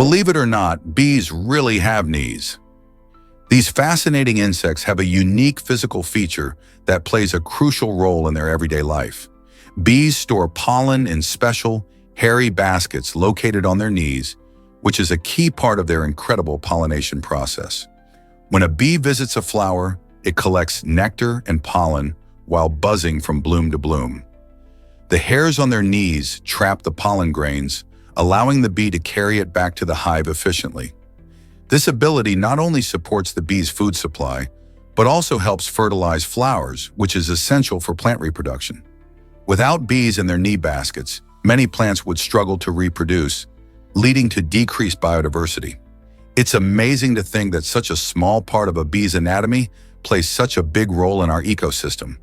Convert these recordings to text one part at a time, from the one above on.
Believe it or not, bees really have knees. These fascinating insects have a unique physical feature that plays a crucial role in their everyday life. Bees store pollen in special, hairy baskets located on their knees, which is a key part of their incredible pollination process. When a bee visits a flower, it collects nectar and pollen while buzzing from bloom to bloom. The hairs on their knees trap the pollen grains, allowing the bee to carry it back to the hive efficiently. This ability not only supports the bee's food supply, but also helps fertilize flowers, which is essential for plant reproduction. Without bees in their knee baskets, many plants would struggle to reproduce, leading to decreased biodiversity. It's amazing to think that such a small part of a bee's anatomy plays such a big role in our ecosystem.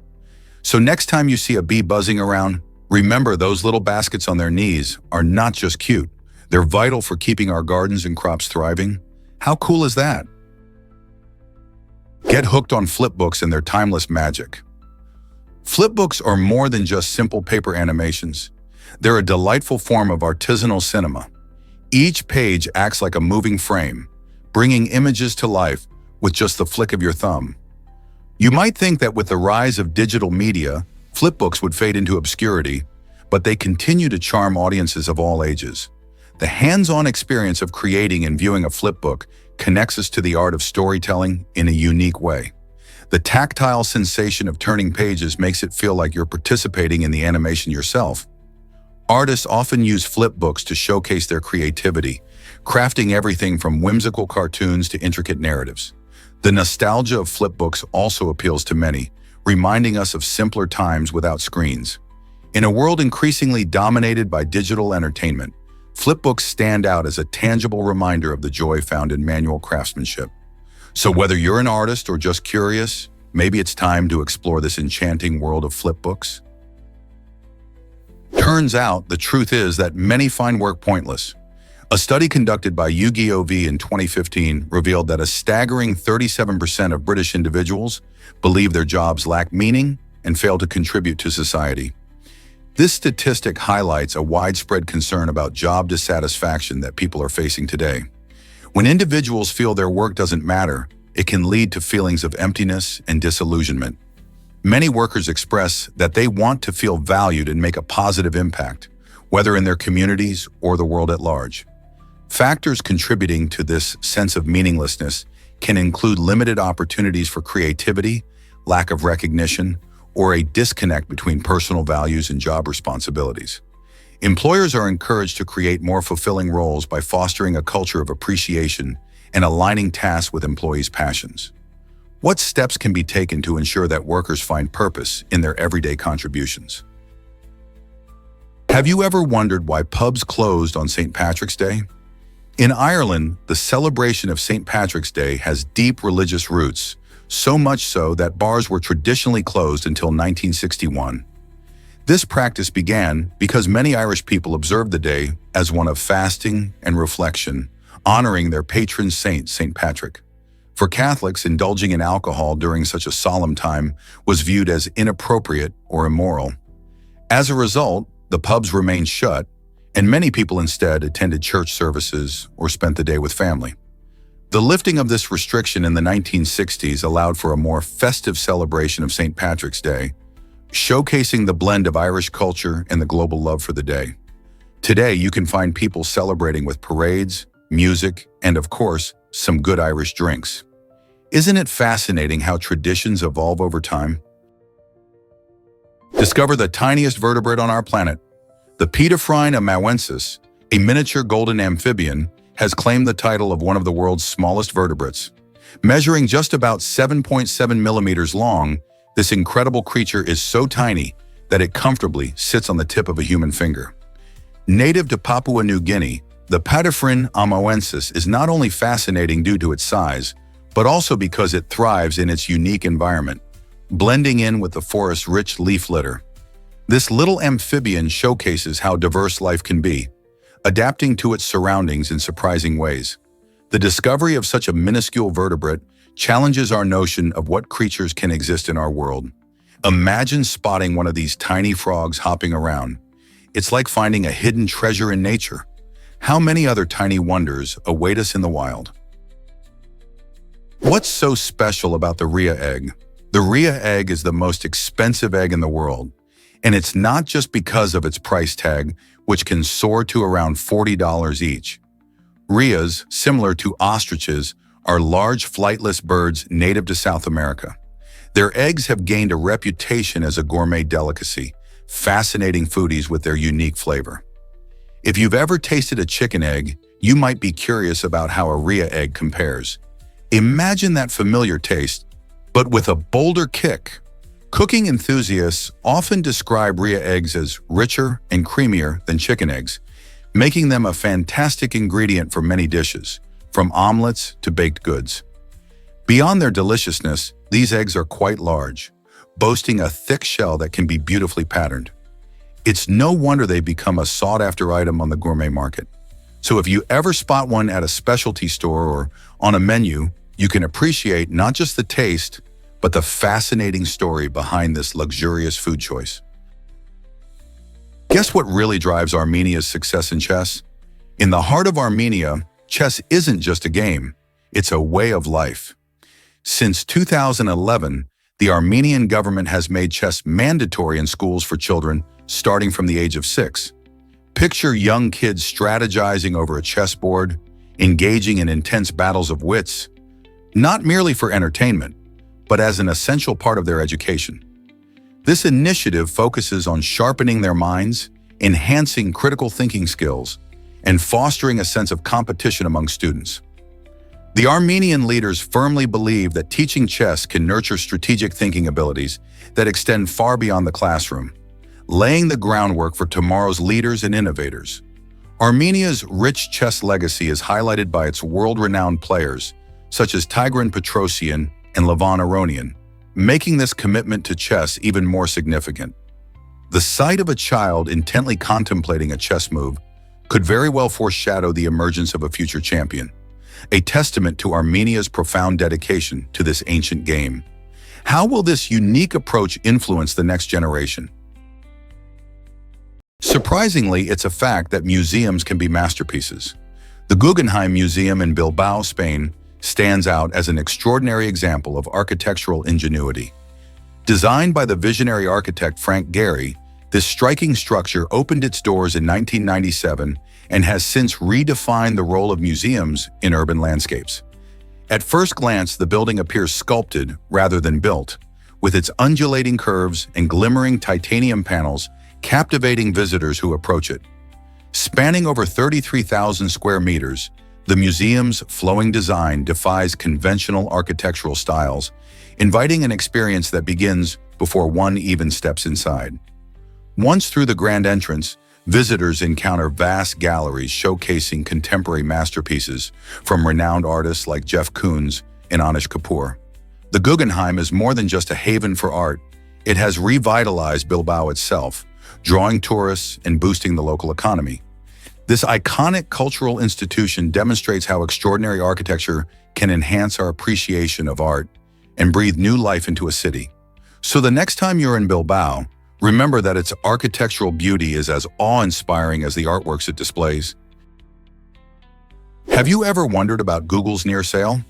So next time you see a bee buzzing around, remember those little baskets on their knees are not just cute. They're vital for keeping our gardens and crops thriving. How cool is that? Get hooked on flipbooks and their timeless magic. Flipbooks are more than just simple paper animations. They're a delightful form of artisanal cinema. Each page acts like a moving frame, bringing images to life with just the flick of your thumb. You might think that with the rise of digital media, flipbooks would fade into obscurity, but they continue to charm audiences of all ages. The hands-on experience of creating and viewing a flipbook connects us to the art of storytelling in a unique way. The tactile sensation of turning pages makes it feel like you're participating in the animation yourself. Artists often use flipbooks to showcase their creativity, crafting everything from whimsical cartoons to intricate narratives. The nostalgia of flipbooks also appeals to many, reminding us of simpler times without screens. In a world increasingly dominated by digital entertainment, flipbooks stand out as a tangible reminder of the joy found in manual craftsmanship. So whether you're an artist or just curious, maybe it's time to explore this enchanting world of flipbooks. Turns out, the truth is that many find work pointless. A study conducted by YouGov in 2015 revealed that a staggering 37% of British individuals believe their jobs lack meaning and fail to contribute to society. This statistic highlights a widespread concern about job dissatisfaction that people are facing today. When individuals feel their work doesn't matter, it can lead to feelings of emptiness and disillusionment. Many workers express that they want to feel valued and make a positive impact, whether in their communities or the world at large. Factors contributing to this sense of meaninglessness can include limited opportunities for creativity, lack of recognition, or a disconnect between personal values and job responsibilities. Employers are encouraged to create more fulfilling roles by fostering a culture of appreciation and aligning tasks with employees' passions. What steps can be taken to ensure that workers find purpose in their everyday contributions? Have you ever wondered why pubs closed on St. Patrick's Day? In Ireland, the celebration of St. Patrick's Day has deep religious roots, so much so that bars were traditionally closed until 1961. This practice began because many Irish people observed the day as one of fasting and reflection, honoring their patron saint, St. Patrick. For Catholics, indulging in alcohol during such a solemn time was viewed as inappropriate or immoral. As a result, the pubs remained shut, and many people instead attended church services or spent the day with family. The lifting of this restriction in the 1960s allowed for a more festive celebration of St. Patrick's Day, showcasing the blend of Irish culture and the global love for the day. Today, you can find people celebrating with parades, music, and of course, some good Irish drinks. Isn't it fascinating how traditions evolve over time? Discover the tiniest vertebrate on our planet. The Pediphrine amawensis, a miniature golden amphibian, has claimed the title of one of the world's smallest vertebrates. Measuring just about 7.7 millimeters long, this incredible creature is so tiny that it comfortably sits on the tip of a human finger. Native to Papua New Guinea, the Pediphrine amawensis is not only fascinating due to its size, but also because it thrives in its unique environment, blending in with the forest's rich leaf litter. This little amphibian showcases how diverse life can be, adapting to its surroundings in surprising ways. The discovery of such a minuscule vertebrate challenges our notion of what creatures can exist in our world. Imagine spotting one of these tiny frogs hopping around. It's like finding a hidden treasure in nature. how many other tiny wonders await us in the wild? What's so special about the Rhea egg? The Rhea egg is the most expensive egg in the world, and it's not just because of its price tag, which can soar to around $40 each. Rheas, similar to ostriches, are large flightless birds native to South America. Their eggs have gained a reputation as a gourmet delicacy, fascinating foodies with their unique flavor. If you've ever tasted a chicken egg, you might be curious about how a Rhea egg compares. Imagine that familiar taste, but with a bolder kick. Cooking enthusiasts often describe Rhea eggs as richer and creamier than chicken eggs, making them a fantastic ingredient for many dishes, from omelets to baked goods. Beyond their deliciousness, these eggs are quite large, boasting a thick shell that can be beautifully patterned. It's no wonder they become a sought-after item on the gourmet market. So if you ever spot one at a specialty store or on a menu, you can appreciate not just the taste, but the fascinating story behind this luxurious food choice. Guess what really drives Armenia's success in chess? In the heart of Armenia, chess isn't just a game, it's a way of life. Since 2011, the Armenian government has made chess mandatory in schools for children starting from the age of 6. Picture young kids strategizing over a chessboard, engaging in intense battles of wits, not merely for entertainment, but as an essential part of their education. This initiative focuses on sharpening their minds, enhancing critical thinking skills, and fostering a sense of competition among students. The Armenian leaders firmly believe that teaching chess can nurture strategic thinking abilities that extend far beyond the classroom, laying the groundwork for tomorrow's leaders and innovators. Armenia's rich chess legacy is highlighted by its world-renowned players, such as Tigran Petrosian and Levan Aronian, making this commitment to chess even more significant. The sight of a child intently contemplating a chess move could very well foreshadow the emergence of a future champion, a testament to Armenia's profound dedication to this ancient game. How will this unique approach influence the next generation? Surprisingly, it's a fact that museums can be masterpieces. The Guggenheim Museum in Bilbao, Spain, stands out as an extraordinary example of architectural ingenuity. Designed by the visionary architect Frank Gehry, this striking structure opened its doors in 1997 and has since redefined the role of museums in urban landscapes. At first glance, the building appears sculpted rather than built, with its undulating curves and glimmering titanium panels captivating visitors who approach it. Spanning over 33,000 square meters, the museum's flowing design defies conventional architectural styles, inviting an experience that begins before one even steps inside. Once through the grand entrance, visitors encounter vast galleries showcasing contemporary masterpieces from renowned artists like Jeff Koons and Anish Kapoor. The Guggenheim is more than just a haven for art. It has revitalized Bilbao itself, drawing tourists and boosting the local economy. This iconic cultural institution demonstrates how extraordinary architecture can enhance our appreciation of art and breathe new life into a city. So the next time you're in Bilbao, remember that its architectural beauty is as awe-inspiring as the artworks it displays. Have you ever wondered about Google's near sale?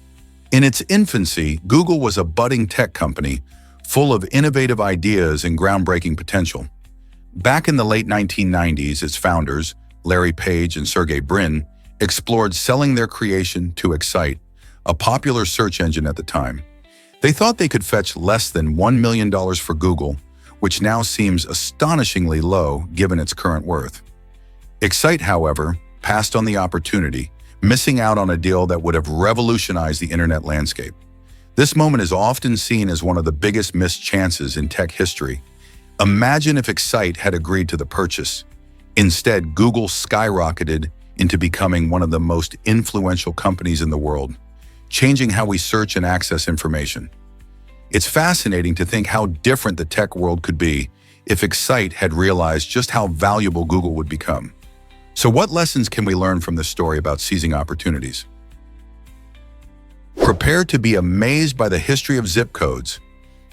In its infancy, Google was a budding tech company full of innovative ideas and groundbreaking potential. Back in the late 1990s, its founders, Larry Page and Sergey Brin, explored selling their creation to Excite, a popular search engine at the time. They thought they could fetch less than $1 million for Google, which now seems astonishingly low given its current worth. Excite, however, passed on the opportunity, missing out on a deal that would have revolutionized the internet landscape. This moment is often seen as one of the biggest missed chances in tech history. Imagine if Excite had agreed to the purchase. Instead, Google skyrocketed into becoming one of the most influential companies in the world, changing how we search and access information. It's fascinating to think how different the tech world could be if Excite had realized just how valuable Google would become. So what lessons can we learn from this story about seizing opportunities? Prepare to be amazed by the history of zip codes.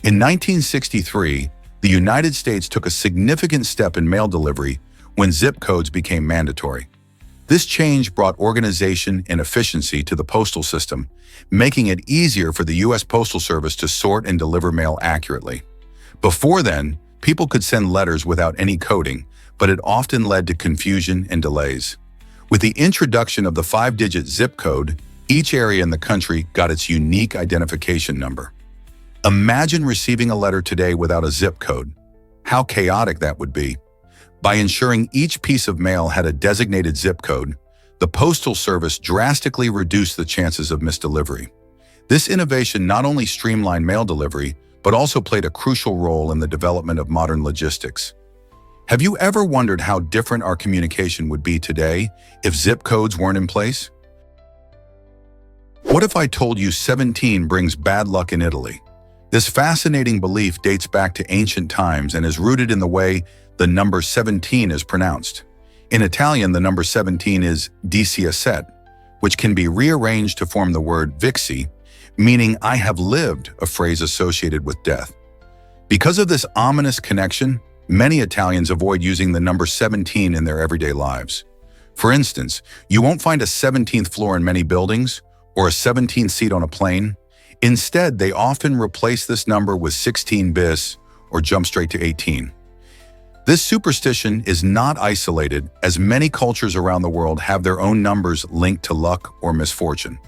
In 1963, the United States took a significant step in mail delivery when zip codes became mandatory. This change brought organization and efficiency to the postal system, making it easier for the U.S. Postal Service to sort and deliver mail accurately. Before then, people could send letters without any coding, but it often led to confusion and delays. With the introduction of the 5-digit zip code, each area in the country got its unique identification number. Imagine receiving a letter today without a zip code. How chaotic that would be. By ensuring each piece of mail had a designated zip code, the Postal Service drastically reduced the chances of misdelivery. This innovation not only streamlined mail delivery, but also played a crucial role in the development of modern logistics. Have you ever wondered how different our communication would be today if zip codes weren't in place? What if I told you 17 brings bad luck in Italy? This fascinating belief dates back to ancient times and is rooted in the way the number 17 is pronounced. In Italian, the number 17 is diciasset, which can be rearranged to form the word vixi, meaning I have lived, a phrase associated with death. Because of this ominous connection, many Italians avoid using the number 17 in their everyday lives. For instance, you won't find a 17th floor in many buildings or a 17th seat on a plane. Instead, they often replace this number with 16 bis or jump straight to 18. This superstition is not isolated, as many cultures around the world have their own numbers linked to luck or misfortune.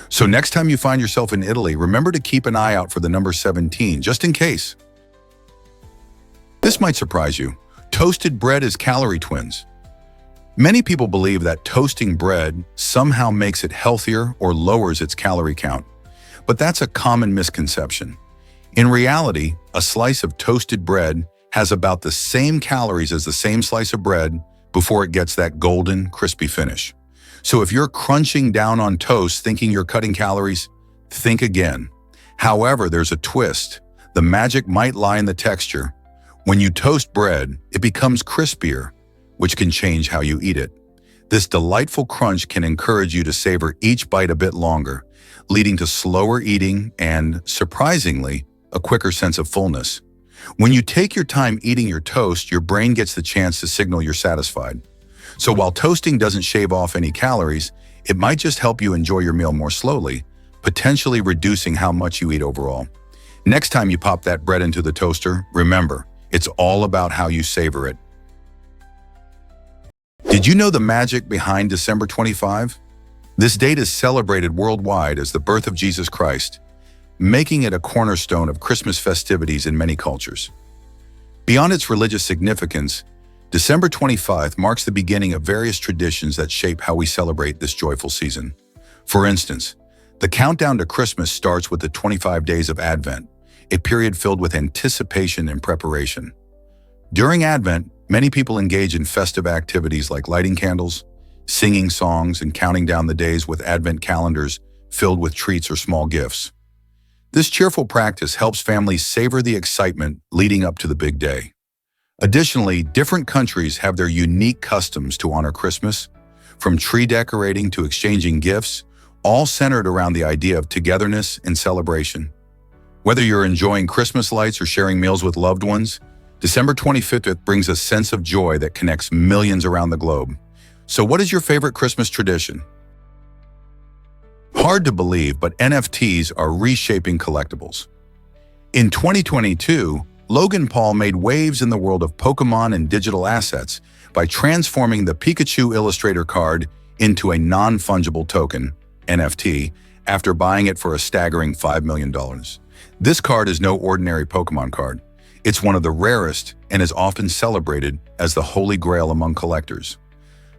So next time you find yourself in Italy, remember to keep an eye out for the number 17, just in case. This might surprise you. Toasted bread is calorie twins. Many people believe that toasting bread somehow makes it healthier or lowers its calorie count. But that's a common misconception. In reality, a slice of toasted bread has about the same calories as the same slice of bread before it gets that golden, crispy finish. So if you're crunching down on toast thinking you're cutting calories, think again. However, there's a twist. The magic might lie in the texture. When you toast bread, it becomes crispier, which can change how you eat it. This delightful crunch can encourage you to savor each bite a bit longer, leading to slower eating and, surprisingly, a quicker sense of fullness. When you take your time eating your toast, your brain gets the chance to signal you're satisfied. So while toasting doesn't shave off any calories, it might just help you enjoy your meal more slowly, potentially reducing how much you eat overall. Next time you pop that bread into the toaster, remember, it's all about how you savor it. Did you know the magic behind December 25? This date is celebrated worldwide as the birth of Jesus Christ, making it a cornerstone of Christmas festivities in many cultures. Beyond its religious significance, December 25th marks the beginning of various traditions that shape how we celebrate this joyful season. For instance, the countdown to Christmas starts with the 25 days of Advent, a period filled with anticipation and preparation. During Advent, many people engage in festive activities like lighting candles, singing songs, and counting down the days with Advent calendars filled with treats or small gifts. This cheerful practice helps families savor the excitement leading up to the big day. Additionally, different countries have their unique customs to honor Christmas, from tree decorating to exchanging gifts, all centered around the idea of togetherness and celebration. Whether you're enjoying Christmas lights or sharing meals with loved ones, December 25th brings a sense of joy that connects millions around the globe. So what is your favorite Christmas tradition? Hard to believe, but NFTs are reshaping collectibles. In 2022, Logan Paul made waves in the world of Pokemon and digital assets by transforming the Pikachu Illustrator card into a non-fungible token, NFT, after buying it for a staggering $5 million. This card is no ordinary Pokemon card. It's one of the rarest and is often celebrated as the holy grail among collectors.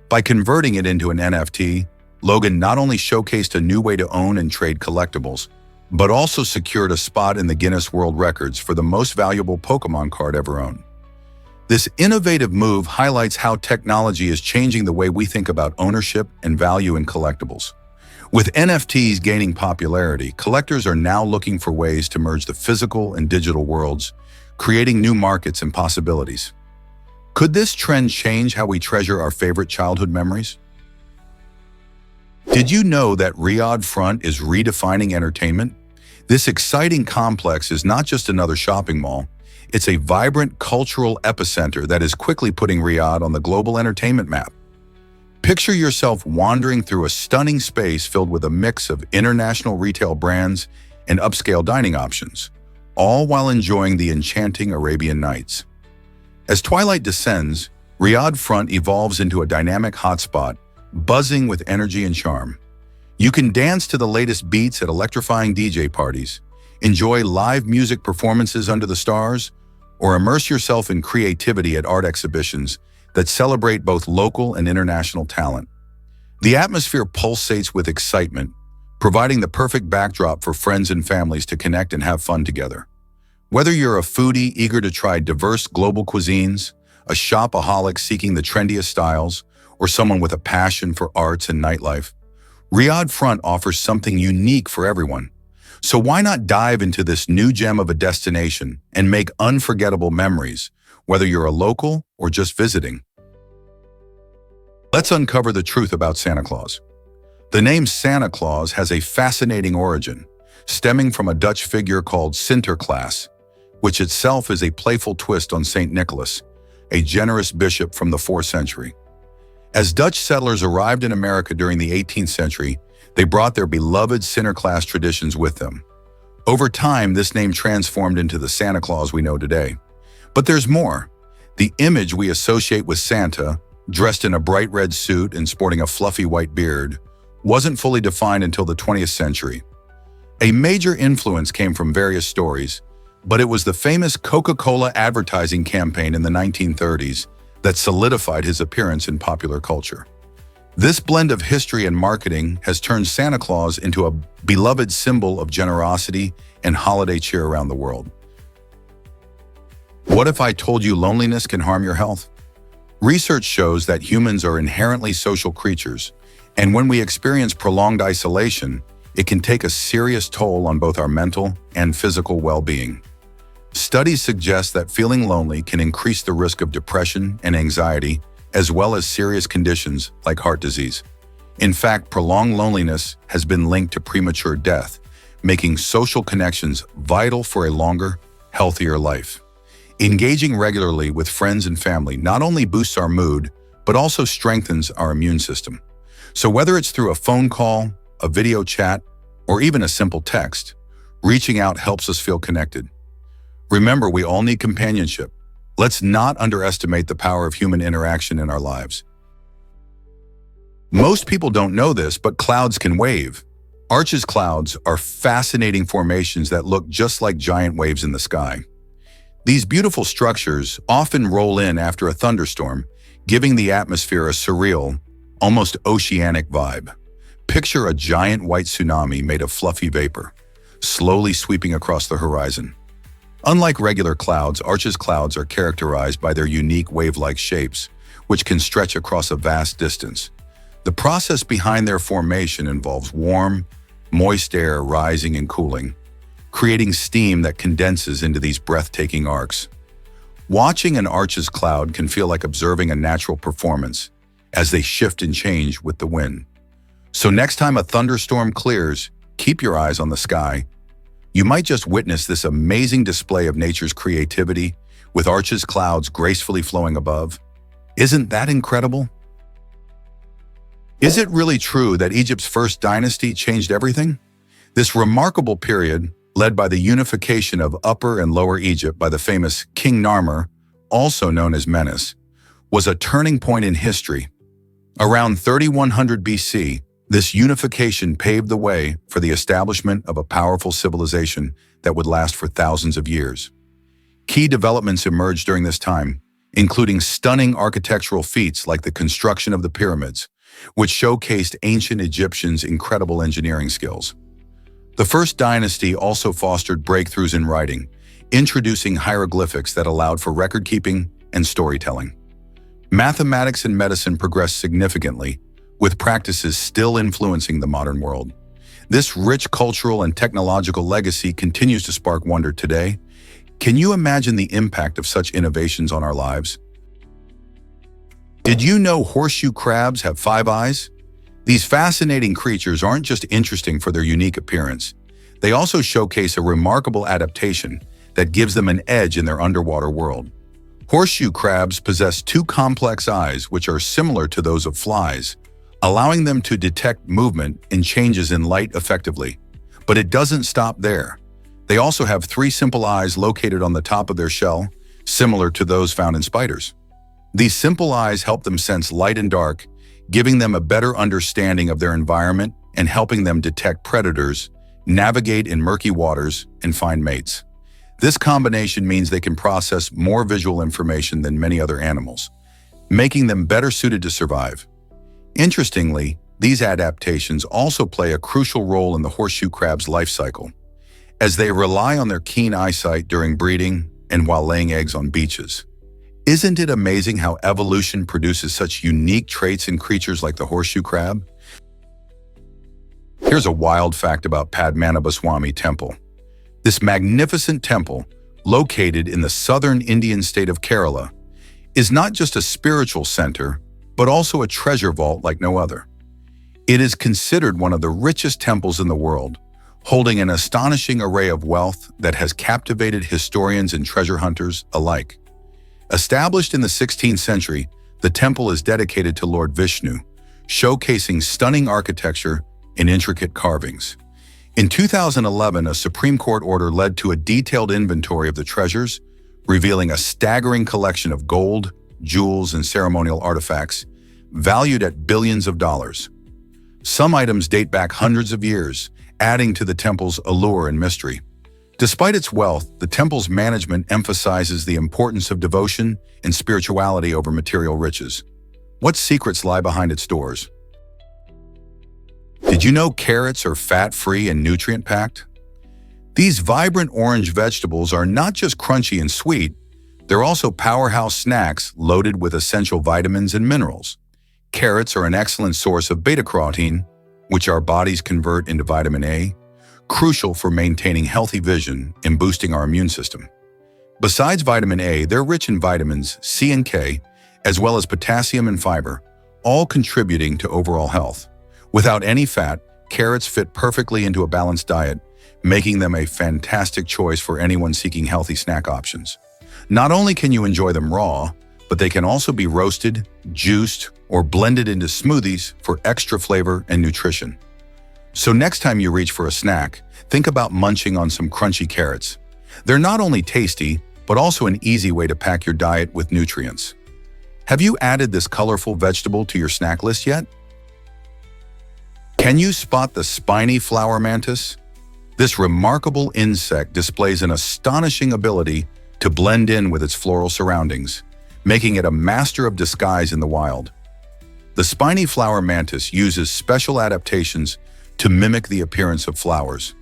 By converting it into an NFT, Logan not only showcased a new way to own and trade collectibles, but also secured a spot in the Guinness World Records for the most valuable Pokemon card ever owned. This innovative move highlights how technology is changing the way we think about ownership and value in collectibles. With NFTs gaining popularity, collectors are now looking for ways to merge the physical and digital worlds, creating new markets and possibilities. Could this trend change how we treasure our favorite childhood memories? Did you know that Riyadh Front is redefining entertainment? This exciting complex is not just another shopping mall. It's a vibrant cultural epicenter that is quickly putting Riyadh on the global entertainment map. Picture yourself wandering through a stunning space filled with a mix of international retail brands and upscale dining options, all while enjoying the enchanting Arabian Nights. As twilight descends, Riyadh Front evolves into a dynamic hotspot, buzzing with energy and charm. You can dance to the latest beats at electrifying DJ parties, enjoy live music performances under the stars, or immerse yourself in creativity at art exhibitions that celebrate both local and international talent. The atmosphere pulsates with excitement, providing the perfect backdrop for friends and families to connect and have fun together. Whether you're a foodie eager to try diverse global cuisines, a shopaholic seeking the trendiest styles, or someone with a passion for arts and nightlife, Riyadh Front offers something unique for everyone. So why not dive into this new gem of a destination and make unforgettable memories, whether you're a local or just visiting? Let's uncover the truth about Santa Claus. The name Santa Claus has a fascinating origin, stemming from a Dutch figure called Sinterklaas, which itself is a playful twist on Saint Nicholas, a generous bishop from the 4th century. As Dutch settlers arrived in America during the 18th century, they brought their beloved Sinterklaas traditions with them. Over time, this name transformed into the Santa Claus we know today. But there's more. The image we associate with Santa, dressed in a bright red suit and sporting a fluffy white beard, wasn't fully defined until the 20th century. A major influence came from various stories, but it was the famous Coca-Cola advertising campaign in the 1930s that solidified his appearance in popular culture. This blend of history and marketing has turned Santa Claus into a beloved symbol of generosity and holiday cheer around the world. What if I told you loneliness can harm your health? Research shows that humans are inherently social creatures, and when we experience prolonged isolation, it can take a serious toll on both our mental and physical well-being. Studies suggest that feeling lonely can increase the risk of depression and anxiety, as well as serious conditions like heart disease. In fact, prolonged loneliness has been linked to premature death, making social connections vital for a longer, healthier life. Engaging regularly with friends and family not only boosts our mood, but also strengthens our immune system. So whether it's through a phone call, a video chat, or even a simple text, reaching out helps us feel connected. Remember, we all need companionship. Let's not underestimate the power of human interaction in our lives. Most people don't know this, but clouds can wave. Arches clouds are fascinating formations that look just like giant waves in the sky. These beautiful structures often roll in after a thunderstorm, giving the atmosphere a surreal, almost oceanic vibe. Picture a giant white tsunami made of fluffy vapor, slowly sweeping across the horizon. Unlike regular clouds, Arches clouds are characterized by their unique wave-like shapes, which can stretch across a vast distance. The process behind their formation involves warm, moist air rising and cooling, creating steam that condenses into these breathtaking arcs. Watching an Arches cloud can feel like observing a natural performance as they shift and change with the wind. So next time a thunderstorm clears, keep your eyes on the sky. You might just witness this amazing display of nature's creativity, with Arches clouds gracefully flowing above. Isn't that incredible? Is it really true that Egypt's first dynasty changed everything? This remarkable period, led by the unification of Upper and Lower Egypt by the famous King Narmer, also known as Menes, was a turning point in history. Around 3100 BC, this unification paved the way for the establishment of a powerful civilization that would last for thousands of years. Key developments emerged during this time, including stunning architectural feats like the construction of the pyramids, which showcased ancient Egyptians' incredible engineering skills. The first dynasty also fostered breakthroughs in writing, introducing hieroglyphics that allowed for record-keeping and storytelling. Mathematics and medicine progressed significantly, with practices still influencing the modern world. This rich cultural and technological legacy continues to spark wonder today. Can you imagine the impact of such innovations on our lives? Did you know horseshoe crabs have 5 eyes? These fascinating creatures aren't just interesting for their unique appearance. They also showcase a remarkable adaptation that gives them an edge in their underwater world. Horseshoe crabs possess two complex eyes which are similar to those of flies, allowing them to detect movement and changes in light effectively. But it doesn't stop there. They also have three simple eyes located on the top of their shell, similar to those found in spiders. These simple eyes help them sense light and dark, giving them a better understanding of their environment and helping them detect predators, navigate in murky waters, and find mates. This combination means they can process more visual information than many other animals, making them better suited to survive. Interestingly, these adaptations also play a crucial role in the horseshoe crab's life cycle, as they rely on their keen eyesight during breeding and while laying eggs on beaches. Isn't it amazing how evolution produces such unique traits in creatures like the horseshoe crab? Here's a wild fact about Padmanabhaswamy Temple. This magnificent temple, located in the southern Indian state of Kerala, is not just a spiritual center, but also a treasure vault like no other. It is considered one of the richest temples in the world, holding an astonishing array of wealth that has captivated historians and treasure hunters alike. Established in the 16th century, the temple is dedicated to Lord Vishnu, showcasing stunning architecture and intricate carvings. In 2011, a Supreme Court order led to a detailed inventory of the treasures, revealing a staggering collection of gold, jewels, and ceremonial artifacts valued at billions of dollars. Some items date back hundreds of years, adding to the temple's allure and mystery. Despite its wealth, the temple's management emphasizes the importance of devotion and spirituality over material riches. What secrets lie behind its doors? Did you know carrots are fat-free and nutrient-packed? These vibrant orange vegetables are not just crunchy and sweet, they're also powerhouse snacks loaded with essential vitamins and minerals. Carrots are an excellent source of beta-carotene, which our bodies convert into vitamin A, crucial for maintaining healthy vision and boosting our immune system. Besides vitamin A, they're rich in vitamins C and K, as well as potassium and fiber, all contributing to overall health. Without any fat, carrots fit perfectly into a balanced diet, making them a fantastic choice for anyone seeking healthy snack options. Not only can you enjoy them raw, but they can also be roasted, juiced, or blended into smoothies for extra flavor and nutrition. So next time you reach for a snack, think about munching on some crunchy carrots. They're not only tasty, but also an easy way to pack your diet with nutrients. Have you added this colorful vegetable to your snack list yet? Can you spot the spiny flower mantis? This remarkable insect displays an astonishing ability to blend in with its floral surroundings, making it a master of disguise in the wild. The spiny flower mantis uses special adaptations to mimic the appearance of flowers.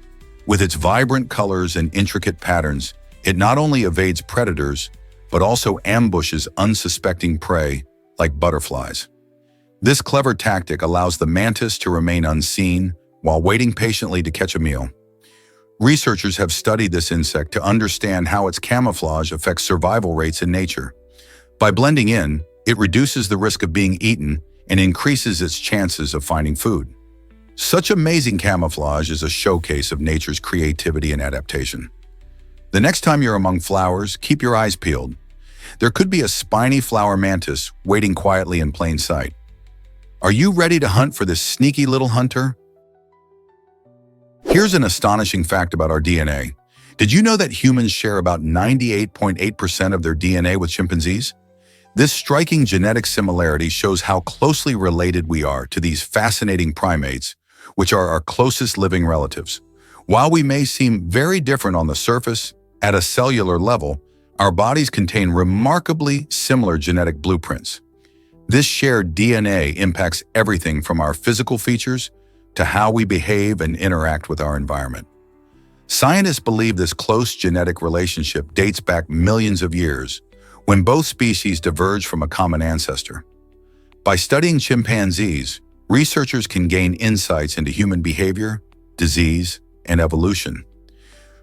With its vibrant colors and intricate patterns, it not only evades predators, but also ambushes unsuspecting prey like butterflies. This clever tactic allows the mantis to remain unseen while waiting patiently to catch a meal. Researchers have studied this insect to understand how its camouflage affects survival rates in nature. By blending in, it reduces the risk of being eaten and increases its chances of finding food. Such amazing camouflage is a showcase of nature's creativity and adaptation. The next time you're among flowers, keep your eyes peeled. There could be a spiny flower mantis waiting quietly in plain sight. Are you ready to hunt for this sneaky little hunter? Here's an astonishing fact about our DNA. Did you know that humans share about 98.8% of their DNA with chimpanzees? This striking genetic similarity shows how closely related we are to these fascinating primates, which are our closest living relatives. While we may seem very different on the surface, at a cellular level, our bodies contain remarkably similar genetic blueprints. This shared DNA impacts everything from our physical features to how we behave and interact with our environment. Scientists believe this close genetic relationship dates back millions of years, when both species diverged from a common ancestor. By studying chimpanzees, researchers can gain insights into human behavior, disease, and evolution.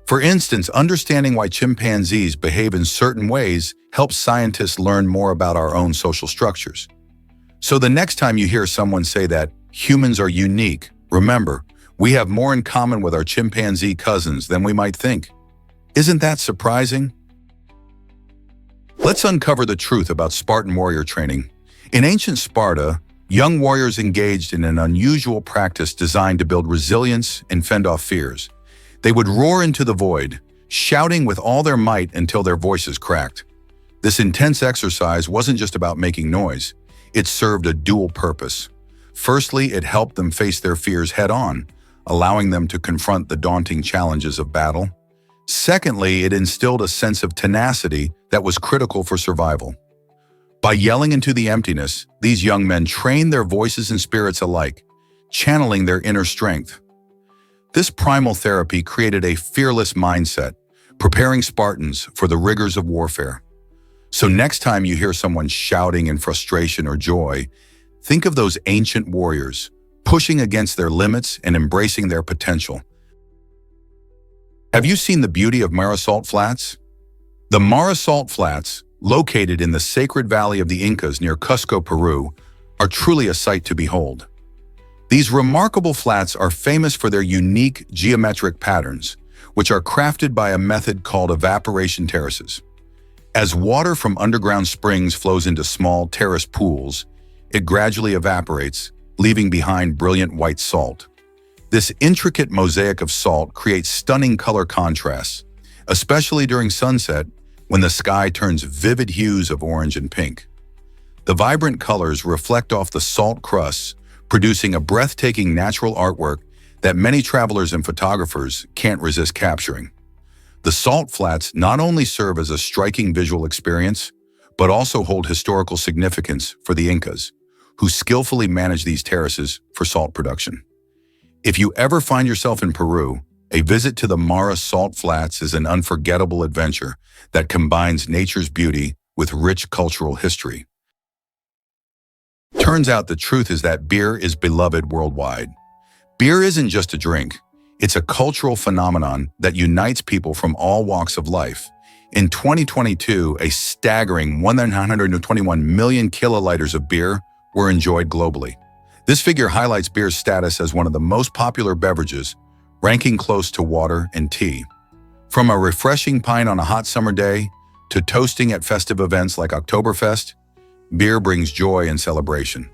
For instance, understanding why chimpanzees behave in certain ways helps scientists learn more about our own social structures. So the next time you hear someone say that humans are unique, remember, we have more in common with our chimpanzee cousins than we might think. Isn't that surprising? Let's uncover the truth about Spartan warrior training. In ancient Sparta, young warriors engaged in an unusual practice designed to build resilience and fend off fears. They would roar into the void, shouting with all their might until their voices cracked. This intense exercise wasn't just about making noise. It served a dual purpose. Firstly, it helped them face their fears head-on, allowing them to confront the daunting challenges of battle. Secondly, it instilled a sense of tenacity that was critical for survival. By yelling into the emptiness, these young men trained their voices and spirits alike, channeling their inner strength. This primal therapy created a fearless mindset, preparing Spartans for the rigors of warfare. So next time you hear someone shouting in frustration or joy, think of those ancient warriors, pushing against their limits and embracing their potential. Have you seen the beauty of Mara Salt Flats? The Mara Salt Flats, located in the sacred valley of the Incas near Cusco, Peru, are truly a sight to behold. These remarkable flats are famous for their unique geometric patterns, which are crafted by a method called evaporation terraces. As water from underground springs flows into small terrace pools, it gradually evaporates, leaving behind brilliant white salt. This intricate mosaic of salt creates stunning color contrasts, especially during sunset when the sky turns vivid hues of orange and pink. The vibrant colors reflect off the salt crusts, producing a breathtaking natural artwork that many travelers and photographers can't resist capturing. The salt flats not only serve as a striking visual experience, but also hold historical significance for the Incas, who skillfully managed these terraces for salt production. If you ever find yourself in Peru, a visit to the Mara Salt Flats is an unforgettable adventure that combines nature's beauty with rich cultural history. Turns out the truth is that beer is beloved worldwide. Beer isn't just a drink, it's a cultural phenomenon that unites people from all walks of life. In 2022, a staggering 121 million kiloliters of beer were enjoyed globally. This figure highlights beer's status as one of the most popular beverages, ranking close to water and tea. From a refreshing pint on a hot summer day to toasting at festive events like Oktoberfest, beer brings joy and celebration.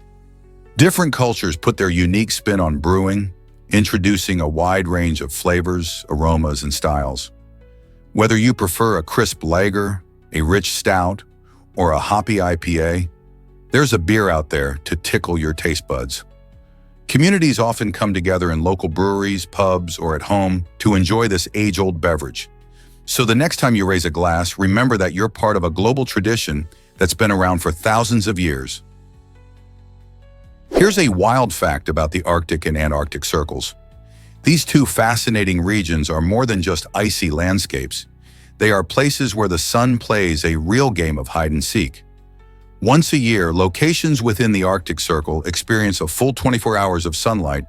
Different cultures put their unique spin on brewing, introducing a wide range of flavors, aromas, and styles. Whether you prefer a crisp lager, a rich stout, or a hoppy IPA, there's a beer out there to tickle your taste buds. Communities often come together in local breweries, pubs, or at home to enjoy this age-old beverage. So the next time you raise a glass, remember that you're part of a global tradition that's been around for thousands of years. Here's a wild fact about the Arctic and Antarctic circles. These two fascinating regions are more than just icy landscapes. They are places where the sun plays a real game of hide and seek. Once a year, locations within the Arctic Circle experience a full 24 hours of sunlight,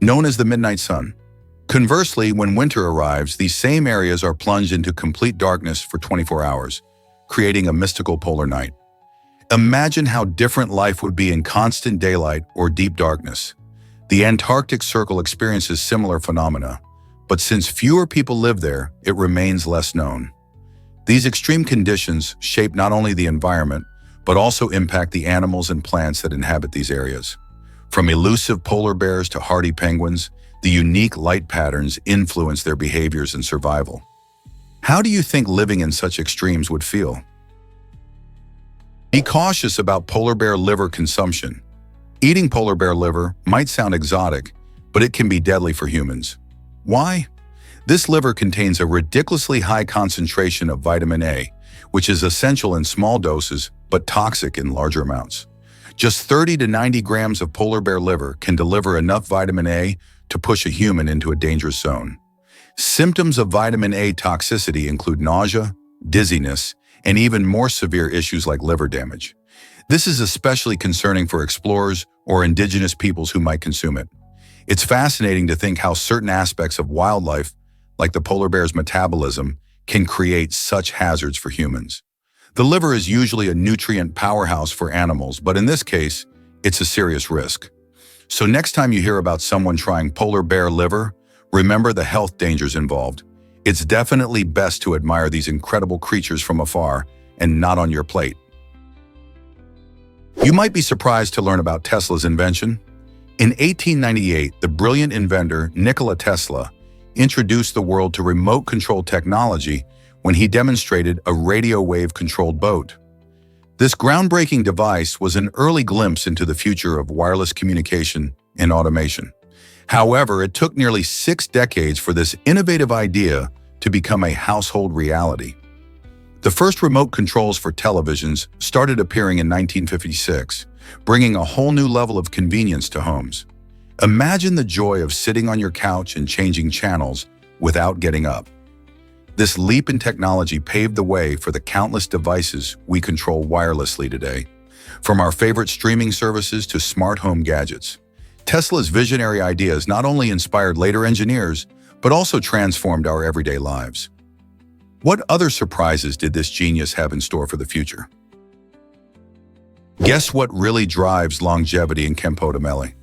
known as the midnight sun. Conversely, when winter arrives, these same areas are plunged into complete darkness for 24 hours, creating a mystical polar night. Imagine how different life would be in constant daylight or deep darkness. The Antarctic Circle experiences similar phenomena, but since fewer people live there, it remains less known. These extreme conditions shape not only the environment, but also impact the animals and plants that inhabit these areas. From elusive polar bears to hardy penguins, the unique light patterns influence their behaviors and survival. How do you think living in such extremes would feel? Be cautious about polar bear liver consumption. Eating polar bear liver might sound exotic, but it can be deadly for humans. Why? This liver contains a ridiculously high concentration of vitamin A, which is essential in small doses but toxic in larger amounts. Just 30 to 90 grams of polar bear liver can deliver enough vitamin A to push a human into a dangerous zone. Symptoms of vitamin A toxicity include nausea, dizziness, and even more severe issues like liver damage. This is especially concerning for explorers or indigenous peoples who might consume it. It's fascinating to think how certain aspects of wildlife, like the polar bear's metabolism, can create such hazards for humans. The liver is usually a nutrient powerhouse for animals, but in this case, it's a serious risk. So next time you hear about someone trying polar bear liver, remember the health dangers involved. It's definitely best to admire these incredible creatures from afar and not on your plate. You might be surprised to learn about Tesla's invention. In 1898, the brilliant inventor Nikola Tesla introduced the world to remote control technology when he demonstrated a radio wave-controlled boat. This groundbreaking device was an early glimpse into the future of wireless communication and automation. However, it took nearly 6 decades for this innovative idea to become a household reality. The first remote controls for televisions started appearing in 1956, bringing a whole new level of convenience to homes. Imagine the joy of sitting on your couch and changing channels without getting up. This leap in technology paved the way for the countless devices we control wirelessly today, from our favorite streaming services to smart home gadgets. Tesla's visionary ideas not only inspired later engineers, but also transformed our everyday lives. What other surprises did this genius have in store for the future? Guess what really drives longevity in Campo-Melle?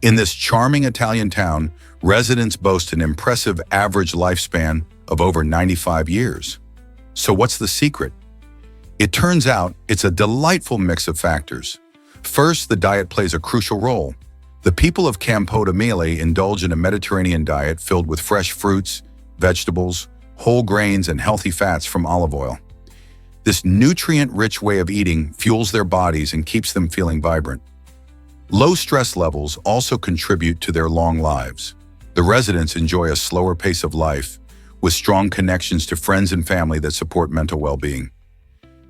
In this charming Italian town, residents boast an impressive average lifespan of over 95 years. So what's the secret? It turns out it's a delightful mix of factors. First, the diet plays a crucial role. The people of Campo-Melle indulge in a Mediterranean diet filled with fresh fruits, vegetables, whole grains, and healthy fats from olive oil. This nutrient-rich way of eating fuels their bodies and keeps them feeling vibrant. Low stress levels also contribute to their long lives. The residents enjoy a slower pace of life, with strong connections to friends and family that support mental well-being.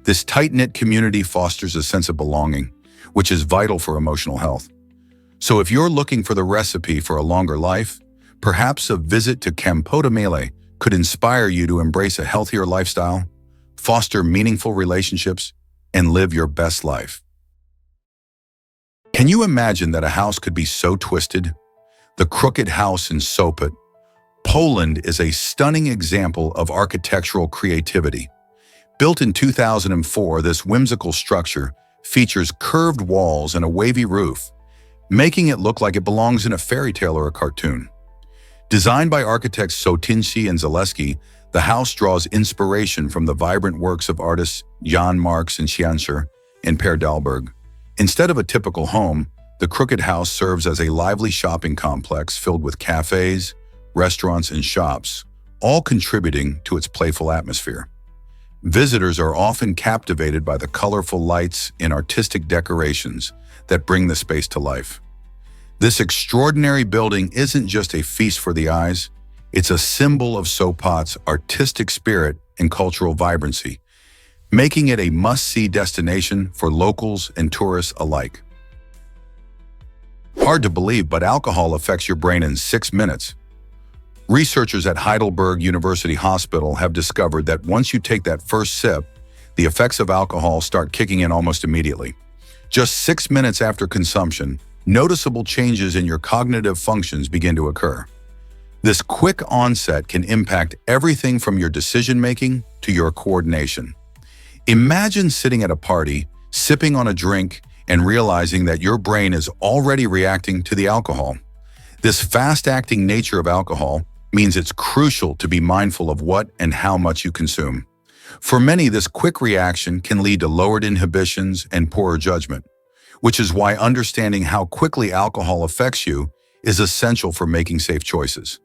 This tight-knit community fosters a sense of belonging, which is vital for emotional health. So if you're looking for the recipe for a longer life, perhaps a visit to Campo-Melle could inspire you to embrace a healthier lifestyle, foster meaningful relationships, and live your best life. Can you imagine that a house could be so twisted? The Crooked House in Sopot, Poland is a stunning example of architectural creativity. Built in 2004, this whimsical structure features curved walls and a wavy roof, making it look like it belongs in a fairy tale or a cartoon. Designed by architects Sotinci and Zaleski, the house draws inspiration from the vibrant works of artists Jan Marx and Schanscher and Per Dahlberg. Instead of a typical home, the Crooked House serves as a lively shopping complex filled with cafes, restaurants, and shops, all contributing to its playful atmosphere. Visitors are often captivated by the colorful lights and artistic decorations that bring the space to life. This extraordinary building isn't just a feast for the eyes, it's a symbol of Sopot's artistic spirit and cultural vibrancy, making it a must-see destination for locals and tourists alike. Hard to believe, but alcohol affects your brain in 6 minutes. Researchers at Heidelberg University Hospital have discovered that once you take that first sip, the effects of alcohol start kicking in almost immediately. Just 6 minutes after consumption, noticeable changes in your cognitive functions begin to occur. This quick onset can impact everything from your decision-making to your coordination. Imagine sitting at a party, sipping on a drink, and realizing that your brain is already reacting to the alcohol. This fast-acting nature of alcohol means it's crucial to be mindful of what and how much you consume. For many, this quick reaction can lead to lowered inhibitions and poorer judgment, which is why understanding how quickly alcohol affects you is essential for making safe choices.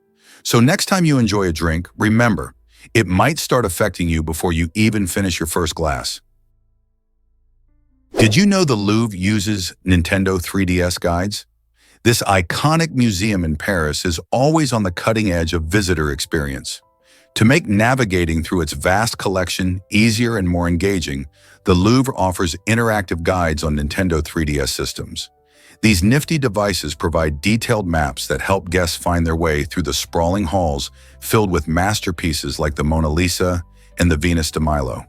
So next time you enjoy a drink, remember, it might start affecting you before you even finish your first glass. Did you know the Louvre uses Nintendo 3DS guides? This iconic museum in Paris is always on the cutting edge of visitor experience. To make navigating through its vast collection easier and more engaging, the Louvre offers interactive guides on Nintendo 3DS systems. These nifty devices provide detailed maps that help guests find their way through the sprawling halls filled with masterpieces like the Mona Lisa and the Venus de Milo.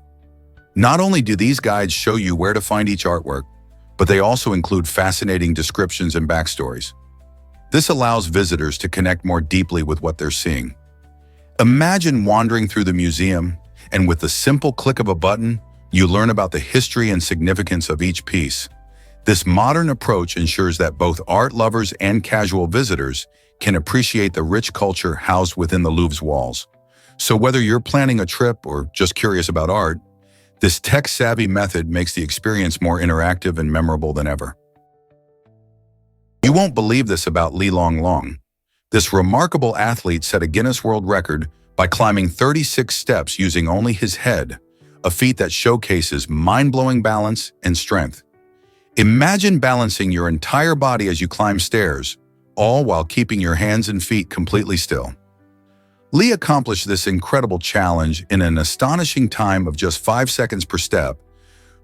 Not only do these guides show you where to find each artwork, but they also include fascinating descriptions and backstories. This allows visitors to connect more deeply with what they're seeing. Imagine wandering through the museum, and with the simple click of a button, you learn about the history and significance of each piece. This modern approach ensures that both art lovers and casual visitors can appreciate the rich culture housed within the Louvre's walls. So whether you're planning a trip or just curious about art, This tech-savvy method makes the experience more interactive and memorable than ever. You won't believe this about Li Long Long. This remarkable athlete set a Guinness World Record by climbing 36 steps using only his head, a feat that showcases mind-blowing balance and strength. Imagine balancing your entire body as you climb stairs, all while keeping your hands and feet completely still. Li accomplished this incredible challenge in an astonishing time of just 5 seconds per step,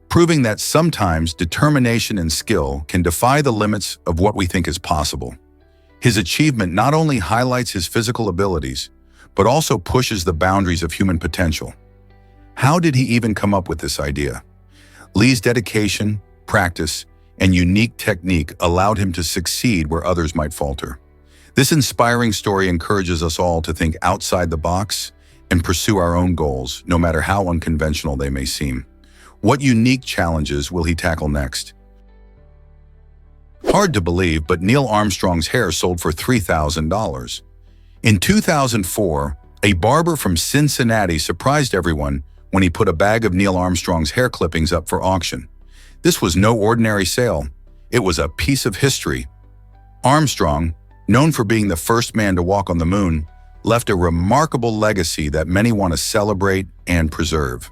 proving that sometimes determination and skill can defy the limits of what we think is possible. His achievement not only highlights his physical abilities, but also pushes the boundaries of human potential. How did he even come up with this idea? Li's dedication, practice, and unique technique allowed him to succeed where others might falter. This inspiring story encourages us all to think outside the box and pursue our own goals, no matter how unconventional they may seem. What unique challenges will he tackle next? Hard to believe, but Neil Armstrong's hair sold for $3,000. In 2004, a barber from Cincinnati surprised everyone when he put a bag of Neil Armstrong's hair clippings up for auction. This was no ordinary sale. It was a piece of history. Armstrong, known for being the first man to walk on the moon, left a remarkable legacy that many want to celebrate and preserve.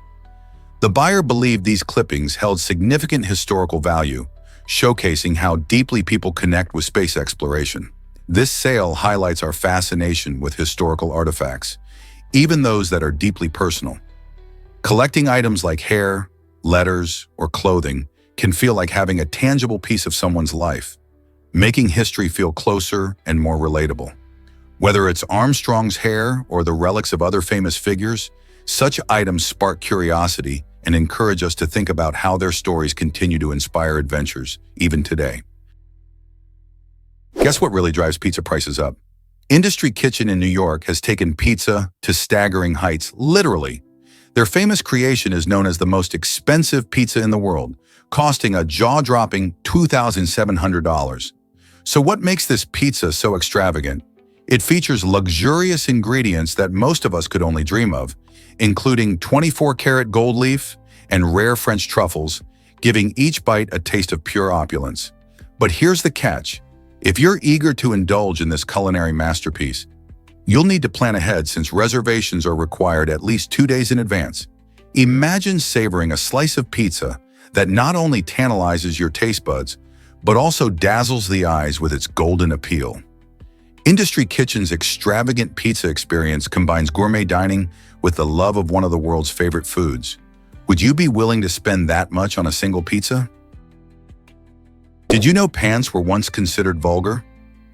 The buyer believed these clippings held significant historical value, showcasing how deeply people connect with space exploration. This sale highlights our fascination with historical artifacts, even those that are deeply personal. Collecting items like hair, letters, or clothing can feel like having a tangible piece of someone's life, making history feel closer and more relatable. Whether it's Armstrong's hair or the relics of other famous figures, such items spark curiosity and encourage us to think about how their stories continue to inspire adventures, even today. Guess what really drives pizza prices up? Industry Kitchen in New York has taken pizza to staggering heights, literally. Their famous creation is known as the most expensive pizza in the world, costing a jaw-dropping $2,700. So what makes this pizza so extravagant? It features luxurious ingredients that most of us could only dream of, including 24-karat gold leaf and rare French truffles, giving each bite a taste of pure opulence. But here's the catch. If you're eager to indulge in this culinary masterpiece, you'll need to plan ahead since reservations are required at least 2 days in advance. Imagine savoring a slice of pizza that not only tantalizes your taste buds, but also dazzles the eyes with its golden appeal. Industry Kitchen's extravagant pizza experience combines gourmet dining with the love of one of the world's favorite foods. Would you be willing to spend that much on a single pizza? Did you know pants were once considered vulgar?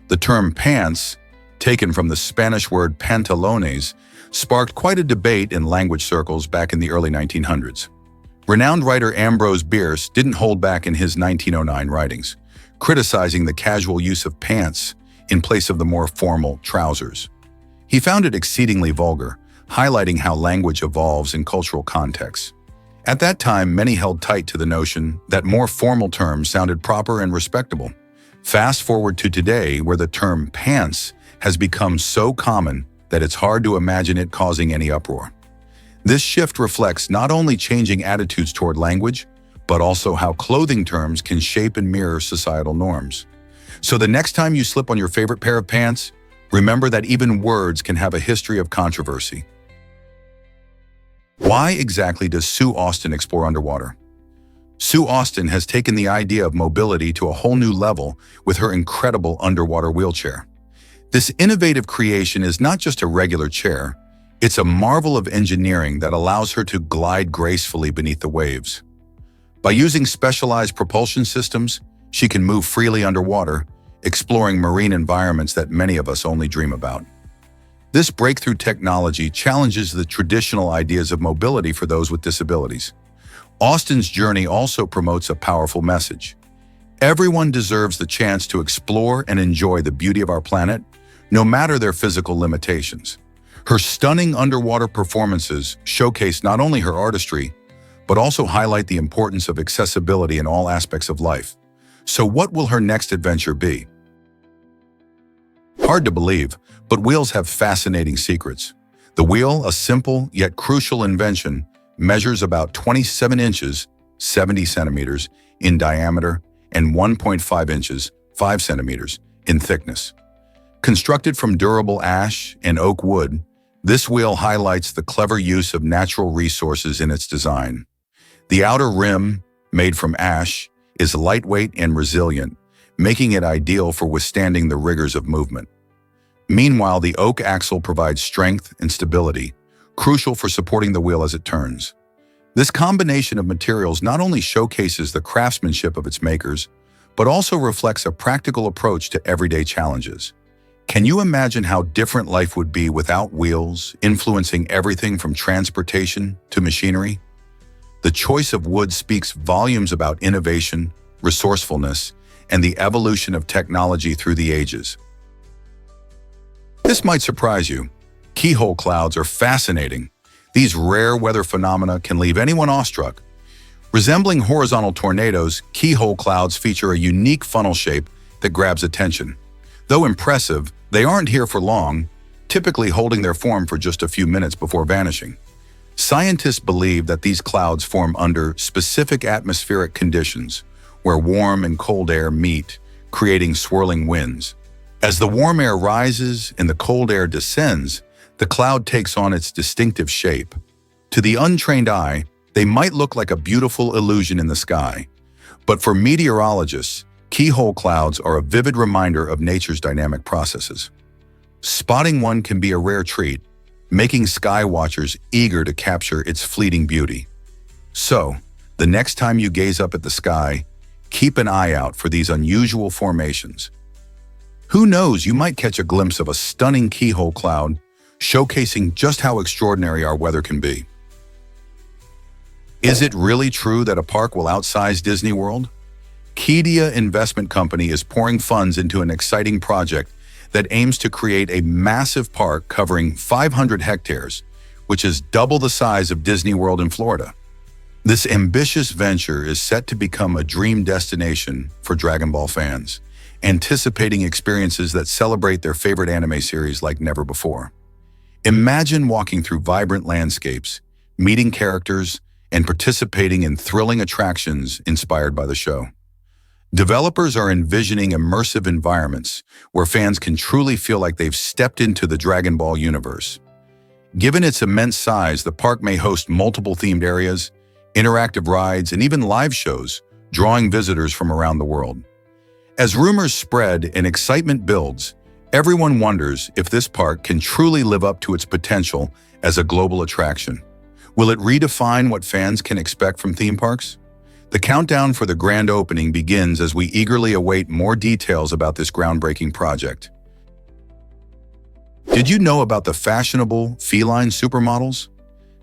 The term pants, taken from the Spanish word pantalones, sparked quite a debate in language circles back in the early 1900s. Renowned writer Ambrose Bierce didn't hold back in his 1909 writings, criticizing the casual use of pants in place of the more formal trousers. He found it exceedingly vulgar, highlighting how language evolves in cultural contexts. At that time, many held tight to the notion that more formal terms sounded proper and respectable. Fast forward to today, where the term pants has become so common that it's hard to imagine it causing any uproar. This shift reflects not only changing attitudes toward language, but also how clothing terms can shape and mirror societal norms. So the next time you slip on your favorite pair of pants, remember that even words can have a history of controversy. Why exactly does Sue Austin explore underwater? Sue Austin has taken the idea of mobility to a whole new level with her incredible underwater wheelchair. This innovative creation is not just a regular chair, it's a marvel of engineering that allows her to glide gracefully beneath the waves. By using specialized propulsion systems, she can move freely underwater, exploring marine environments that many of us only dream about. This breakthrough technology challenges the traditional ideas of mobility for those with disabilities. Austin's journey also promotes a powerful message. Everyone deserves the chance to explore and enjoy the beauty of our planet, no matter their physical limitations. Her stunning underwater performances showcase not only her artistry, but also highlight the importance of accessibility in all aspects of life. So what will her next adventure be? Hard to believe, but wheels have fascinating secrets. The wheel, a simple yet crucial invention, measures about 27 inches, 70 centimeters, in diameter and 1.5 inches, 5 centimeters, in thickness. Constructed from durable ash and oak wood, this wheel highlights the clever use of natural resources in its design. The outer rim, made from ash, is lightweight and resilient, making it ideal for withstanding the rigors of movement. Meanwhile, the oak axle provides strength and stability, crucial for supporting the wheel as it turns. This combination of materials not only showcases the craftsmanship of its makers, but also reflects a practical approach to everyday challenges. Can you imagine how different life would be without wheels, influencing everything from transportation to machinery? The choice of wood speaks volumes about innovation, resourcefulness, and the evolution of technology through the ages. This might surprise you. Keyhole clouds are fascinating. These rare weather phenomena can leave anyone awestruck. Resembling horizontal tornadoes, keyhole clouds feature a unique funnel shape that grabs attention. Though impressive, they aren't here for long, typically holding their form for just a few minutes before vanishing. Scientists believe that these clouds form under specific atmospheric conditions, where warm and cold air meet, creating swirling winds. As the warm air rises and the cold air descends, the cloud takes on its distinctive shape. To the untrained eye, they might look like a beautiful illusion in the sky. But for meteorologists, keyhole clouds are a vivid reminder of nature's dynamic processes. Spotting one can be a rare treat, making sky watchers eager to capture its fleeting beauty. So, the next time you gaze up at the sky, keep an eye out for these unusual formations. Who knows, you might catch a glimpse of a stunning keyhole cloud, showcasing just how extraordinary our weather can be. Is it really true that a park will outsize Disney World? Qiddiya Investment Company is pouring funds into an exciting project that aims to create a massive park covering 500 hectares, which is double the size of Disney World in Florida. This ambitious venture is set to become a dream destination for Dragon Ball fans, anticipating experiences that celebrate their favorite anime series like never before. Imagine walking through vibrant landscapes, meeting characters, and participating in thrilling attractions inspired by the show. Developers are envisioning immersive environments where fans can truly feel like they've stepped into the Dragon Ball universe. Given its immense size, the park may host multiple themed areas, interactive rides, and even live shows, drawing visitors from around the world. As rumors spread and excitement builds, everyone wonders if this park can truly live up to its potential as a global attraction. Will it redefine what fans can expect from theme parks? The countdown for the grand opening begins as we eagerly await more details about this groundbreaking project. Did you know about the fashionable feline supermodels?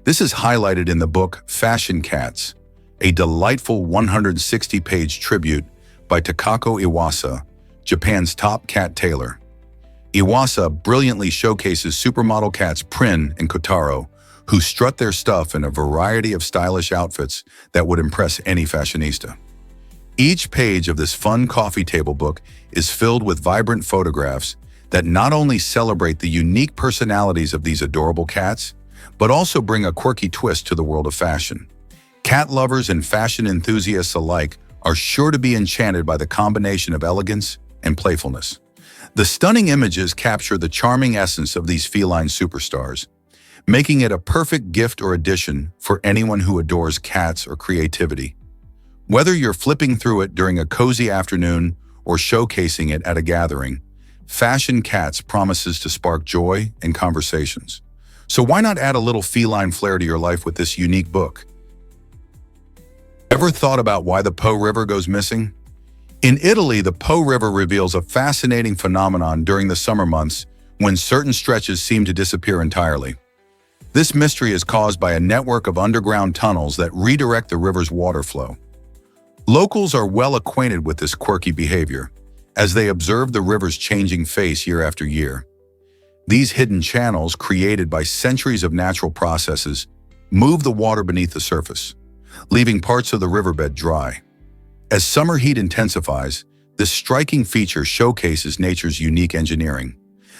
This is highlighted in the book Fashion Cats, a delightful 160-page tribute by Takako Iwasa, Japan's top cat tailor. Iwasa brilliantly showcases supermodel cats Prin and Kotaro, who strut their stuff in a variety of stylish outfits that would impress any fashionista. Each page of this fun coffee table book is filled with vibrant photographs that not only celebrate the unique personalities of these adorable cats, but also bring a quirky twist to the world of fashion. Cat lovers and fashion enthusiasts alike are sure to be enchanted by the combination of elegance and playfulness. The stunning images capture the charming essence of these feline superstars, making it a perfect gift or addition for anyone who adores cats or creativity. Whether you're flipping through it during a cozy afternoon or showcasing it at a gathering, Fashion Cats promises to spark joy and conversations. So why not add a little feline flair to your life with this unique book? Ever thought about why the Po River goes missing? In Italy, the Po River reveals a fascinating phenomenon during the summer months when certain stretches seem to disappear entirely. This mystery is caused by a network of underground tunnels that redirect the river's water flow. Locals are well acquainted with this quirky behavior, as they observe the river's changing face year after year. These hidden channels, created by centuries of natural processes, move the water beneath the surface, leaving parts of the riverbed dry. As summer heat intensifies, this striking feature showcases nature's unique engineering.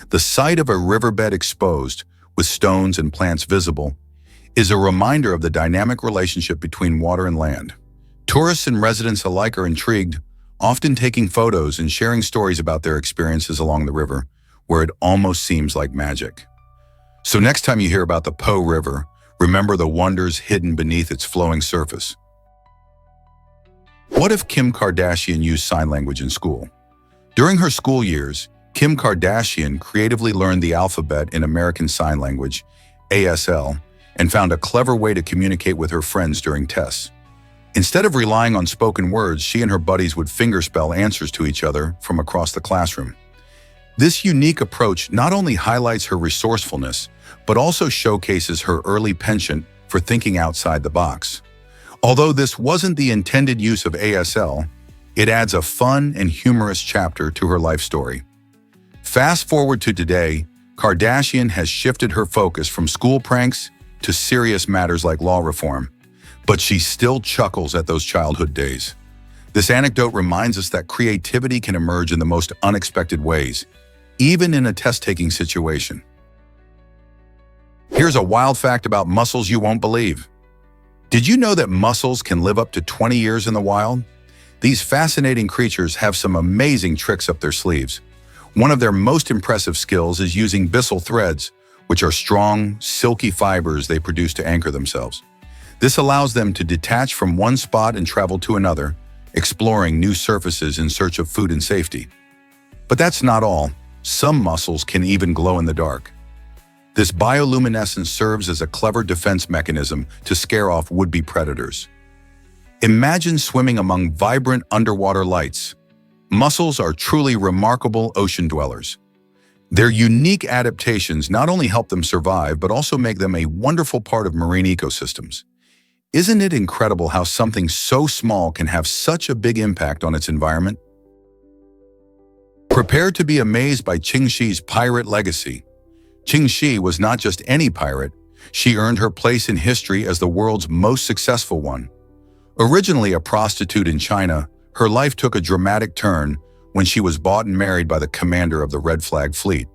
The sight of a riverbed exposed, with stones and plants visible, is a reminder of the dynamic relationship between water and land. Tourists and residents alike are intrigued, often taking photos and sharing stories about their experiences along the river, where it almost seems like magic. So next time you hear about the Po River, remember the wonders hidden beneath its flowing surface. What if Kim Kardashian used sign language in school? During her school years, Kim Kardashian creatively learned the alphabet in American Sign Language, ASL, and found a clever way to communicate with her friends during tests. Instead of relying on spoken words, she and her buddies would fingerspell answers to each other from across the classroom. This unique approach not only highlights her resourcefulness, but also showcases her early penchant for thinking outside the box. Although this wasn't the intended use of ASL, it adds a fun and humorous chapter to her life story. Fast forward to today, Kardashian has shifted her focus from school pranks to serious matters like law reform, but she still chuckles at those childhood days. This anecdote reminds us that creativity can emerge in the most unexpected ways, even in a test-taking situation. Here's a wild fact about mussels you won't believe. Did you know that mussels can live up to 20 years in the wild? These fascinating creatures have some amazing tricks up their sleeves. One of their most impressive skills is using byssal threads, which are strong, silky fibers they produce to anchor themselves. This allows them to detach from one spot and travel to another, exploring new surfaces in search of food and safety. But that's not all. Some mussels can even glow in the dark. This bioluminescence serves as a clever defense mechanism to scare off would-be predators. Imagine swimming among vibrant underwater lights. Mussels are truly remarkable ocean dwellers. Their unique adaptations not only help them survive, but also make them a wonderful part of marine ecosystems. Isn't it incredible how something so small can have such a big impact on its environment? Prepare to be amazed by Qing Shi's pirate legacy. Qing Shi was not just any pirate, she earned her place in history as the world's most successful one. Originally a prostitute in China, her life took a dramatic turn when she was bought and married by the commander of the Red Flag Fleet,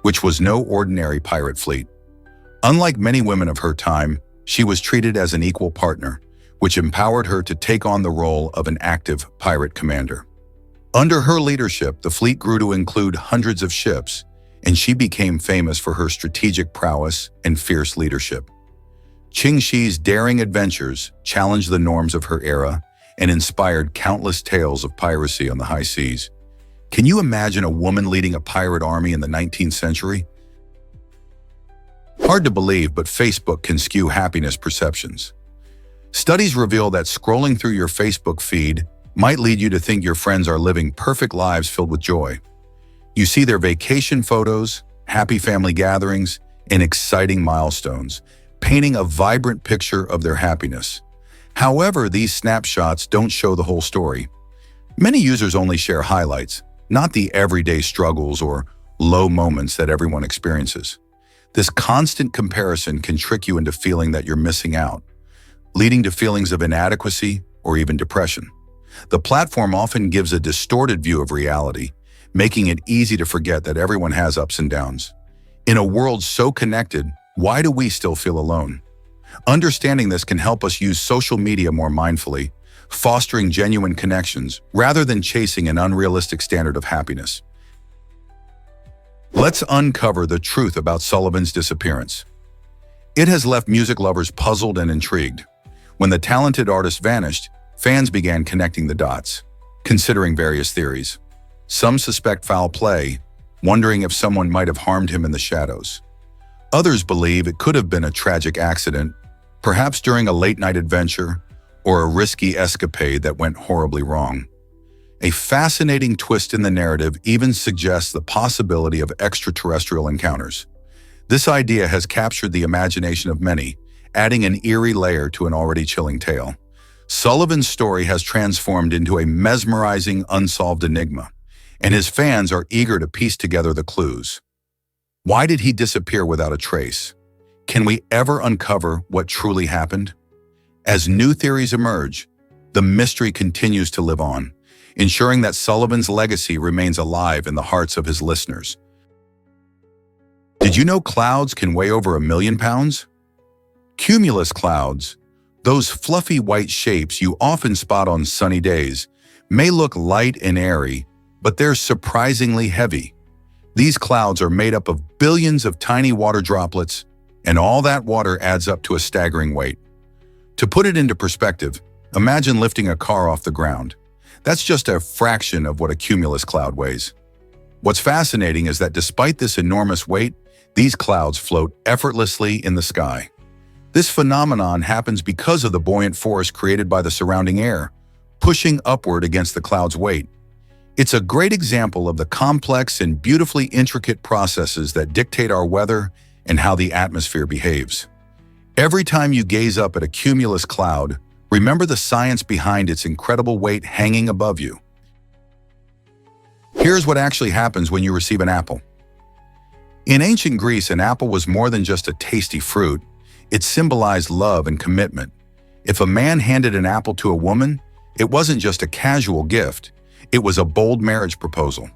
which was no ordinary pirate fleet. Unlike many women of her time, she was treated as an equal partner, which empowered her to take on the role of an active pirate commander. Under her leadership, the fleet grew to include hundreds of ships, and she became famous for her strategic prowess and fierce leadership. Qing Shi's daring adventures challenged the norms of her era and inspired countless tales of piracy on the high seas. Can you imagine a woman leading a pirate army in the 19th century? Hard to believe, but Facebook can skew happiness perceptions. Studies reveal that scrolling through your Facebook feed might lead you to think your friends are living perfect lives filled with joy. You see their vacation photos, happy family gatherings, and exciting milestones, painting a vibrant picture of their happiness. However, these snapshots don't show the whole story. Many users only share highlights, not the everyday struggles or low moments that everyone experiences. This constant comparison can trick you into feeling that you're missing out, leading to feelings of inadequacy or even depression. The platform often gives a distorted view of reality, making it easy to forget that everyone has ups and downs. In a world so connected, why do we still feel alone? Understanding this can help us use social media more mindfully, fostering genuine connections rather than chasing an unrealistic standard of happiness. Let's uncover the truth about Sullivan's disappearance. It has left music lovers puzzled and intrigued. When the talented artist vanished, fans began connecting the dots, considering various theories. Some suspect foul play, wondering if someone might have harmed him in the shadows. Others believe it could have been a tragic accident, perhaps during a late-night adventure or a risky escapade that went horribly wrong. A fascinating twist in the narrative even suggests the possibility of extraterrestrial encounters. This idea has captured the imagination of many, adding an eerie layer to an already chilling tale. Sullivan's story has transformed into a mesmerizing, unsolved enigma, and his fans are eager to piece together the clues. Why did he disappear without a trace? Can we ever uncover what truly happened? As new theories emerge, the mystery continues to live on, ensuring that Sullivan's legacy remains alive in the hearts of his listeners. Did you know clouds can weigh over 1 million pounds? Cumulus clouds, those fluffy white shapes you often spot on sunny days, may look light and airy, but they're surprisingly heavy. These clouds are made up of billions of tiny water droplets, and all that water adds up to a staggering weight. To put it into perspective, imagine lifting a car off the ground. That's just a fraction of what a cumulus cloud weighs. What's fascinating is that despite this enormous weight, these clouds float effortlessly in the sky. This phenomenon happens because of the buoyant force created by the surrounding air, pushing upward against the cloud's weight. It's a great example of the complex and beautifully intricate processes that dictate our weather and how the atmosphere behaves. Every time you gaze up at a cumulus cloud, remember the science behind its incredible weight hanging above you. Here's what actually happens when you receive an apple. In ancient Greece, an apple was more than just a tasty fruit. It symbolized love and commitment. If a man handed an apple to a woman, it wasn't just a casual gift. It was a bold marriage proposal.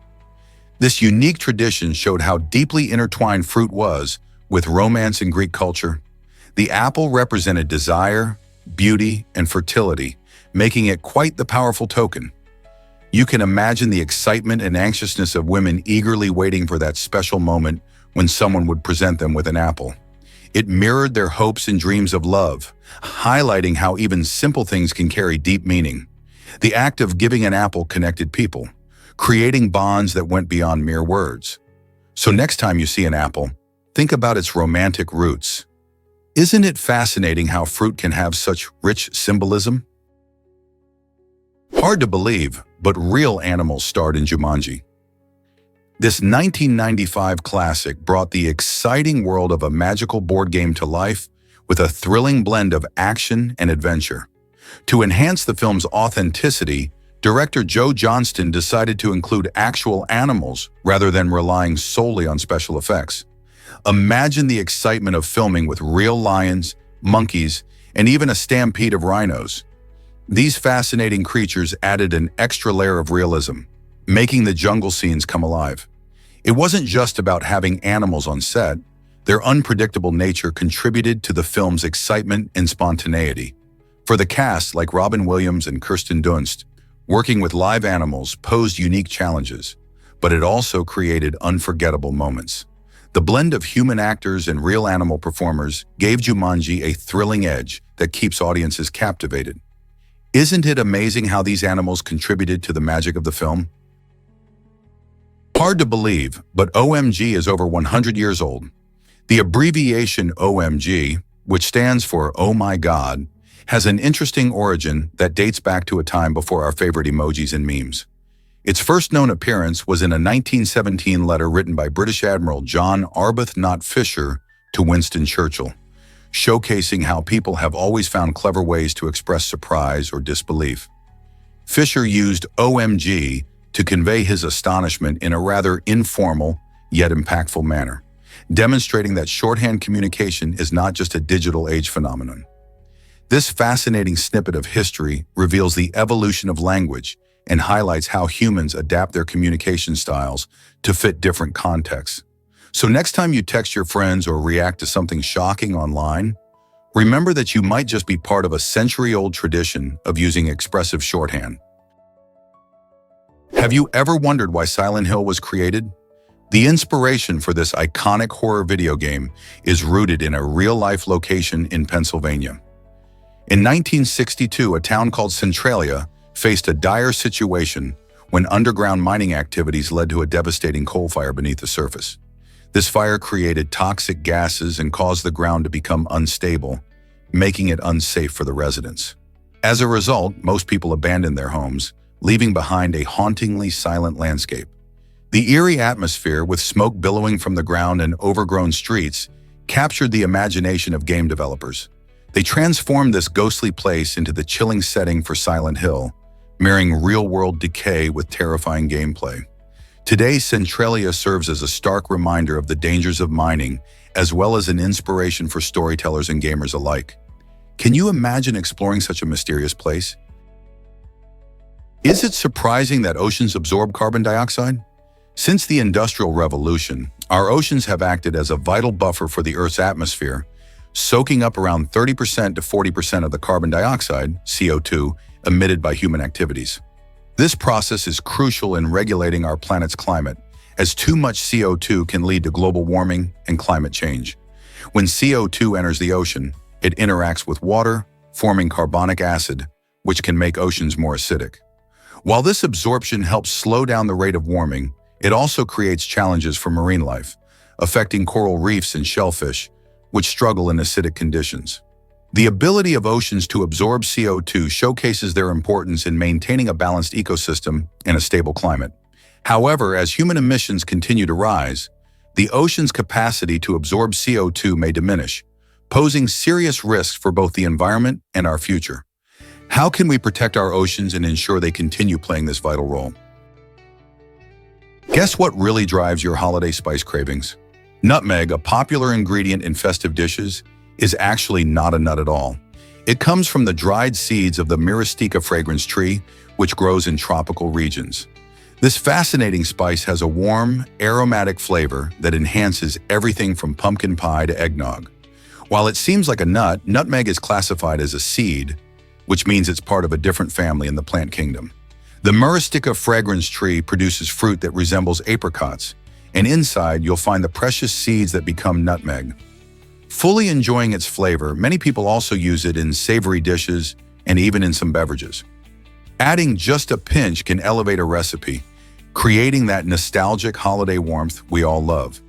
This unique tradition showed how deeply intertwined fruit was with romance in Greek culture. The apple represented desire, beauty, and fertility, making it quite the powerful token. You can imagine the excitement and anxiousness of women eagerly waiting for that special moment when someone would present them with an apple. It mirrored their hopes and dreams of love, highlighting how even simple things can carry deep meaning. The act of giving an apple connected people, creating bonds that went beyond mere words. So next time you see an apple, think about its romantic roots. Isn't it fascinating how fruit can have such rich symbolism? Hard to believe, but real animals starred in Jumanji. This 1995 classic brought the exciting world of a magical board game to life with a thrilling blend of action and adventure. To enhance the film's authenticity, director Joe Johnston decided to include actual animals rather than relying solely on special effects. Imagine the excitement of filming with real lions, monkeys, and even a stampede of rhinos. These fascinating creatures added an extra layer of realism, making the jungle scenes come alive. It wasn't just about having animals on set. Their unpredictable nature contributed to the film's excitement and spontaneity. For the cast, like Robin Williams and Kirsten Dunst, working with live animals posed unique challenges, but it also created unforgettable moments. The blend of human actors and real animal performers gave Jumanji a thrilling edge that keeps audiences captivated. Isn't it amazing how these animals contributed to the magic of the film? Hard to believe, but OMG is over 100 years old. The abbreviation OMG, which stands for Oh My God, has an interesting origin that dates back to a time before our favorite emojis and memes. Its first known appearance was in a 1917 letter written by British Admiral John Arbuthnot Fisher to Winston Churchill, showcasing how people have always found clever ways to express surprise or disbelief. Fisher used OMG to convey his astonishment in a rather informal yet impactful manner, demonstrating that shorthand communication is not just a digital age phenomenon. This fascinating snippet of history reveals the evolution of language and highlights how humans adapt their communication styles to fit different contexts. So next time you text your friends or react to something shocking online, remember that you might just be part of a century-old tradition of using expressive shorthand. Have you ever wondered why Silent Hill was created? The inspiration for this iconic horror video game is rooted in a real-life location in Pennsylvania. In 1962, a town called Centralia faced a dire situation when underground mining activities led to a devastating coal fire beneath the surface. This fire created toxic gases and caused the ground to become unstable, making it unsafe for the residents. As a result, most people abandoned their homes, leaving behind a hauntingly silent landscape. The eerie atmosphere, with smoke billowing from the ground and overgrown streets, captured the imagination of game developers. They transformed this ghostly place into the chilling setting for Silent Hill, mirroring real-world decay with terrifying gameplay. Today, Centralia serves as a stark reminder of the dangers of mining, as well as an inspiration for storytellers and gamers alike. Can you imagine exploring such a mysterious place? Is it surprising that oceans absorb carbon dioxide? Since the Industrial Revolution, our oceans have acted as a vital buffer for the Earth's atmosphere, soaking up around 30% to 40% of the carbon dioxide, CO2, emitted by human activities. This process is crucial in regulating our planet's climate, as too much CO2 can lead to global warming and climate change. When CO2 enters the ocean, it interacts with water, forming carbonic acid, which can make oceans more acidic. While this absorption helps slow down the rate of warming, it also creates challenges for marine life, affecting coral reefs and shellfish, which struggle in acidic conditions. The ability of oceans to absorb CO2 showcases their importance in maintaining a balanced ecosystem and a stable climate. However, as human emissions continue to rise, the ocean's capacity to absorb CO2 may diminish, posing serious risks for both the environment and our future. How can we protect our oceans and ensure they continue playing this vital role? Guess what really drives your holiday spice cravings? Nutmeg, a popular ingredient in festive dishes, is actually not a nut at all. It comes from the dried seeds of the myristica fragrance tree, which grows in tropical regions. This fascinating spice has a warm, aromatic flavor that enhances everything from pumpkin pie to eggnog. While it seems like a nut, nutmeg is classified as a seed, which means it's part of a different family in the plant kingdom. The myristica fragrance tree produces fruit that resembles apricots, and inside you'll find the precious seeds that become nutmeg. Fully enjoying its flavor, many people also use it in savory dishes and even in some beverages. Adding just a pinch can elevate a recipe, creating that nostalgic holiday warmth we all love.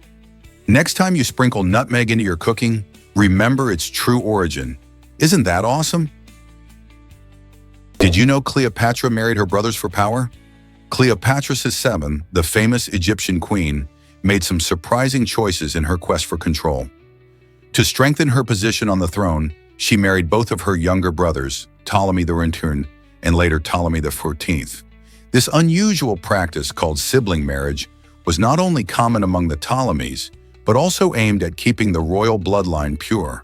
Next time you sprinkle nutmeg into your cooking, remember its true origin. Isn't that awesome? Did you know Cleopatra married her brothers for power? Cleopatra VII, the famous Egyptian queen, made some surprising choices in her quest for control. To strengthen her position on the throne, she married both of her younger brothers, Ptolemy the Returned and later Ptolemy the XIV. This unusual practice, called sibling marriage, was not only common among the Ptolemies, but also aimed at keeping the royal bloodline pure.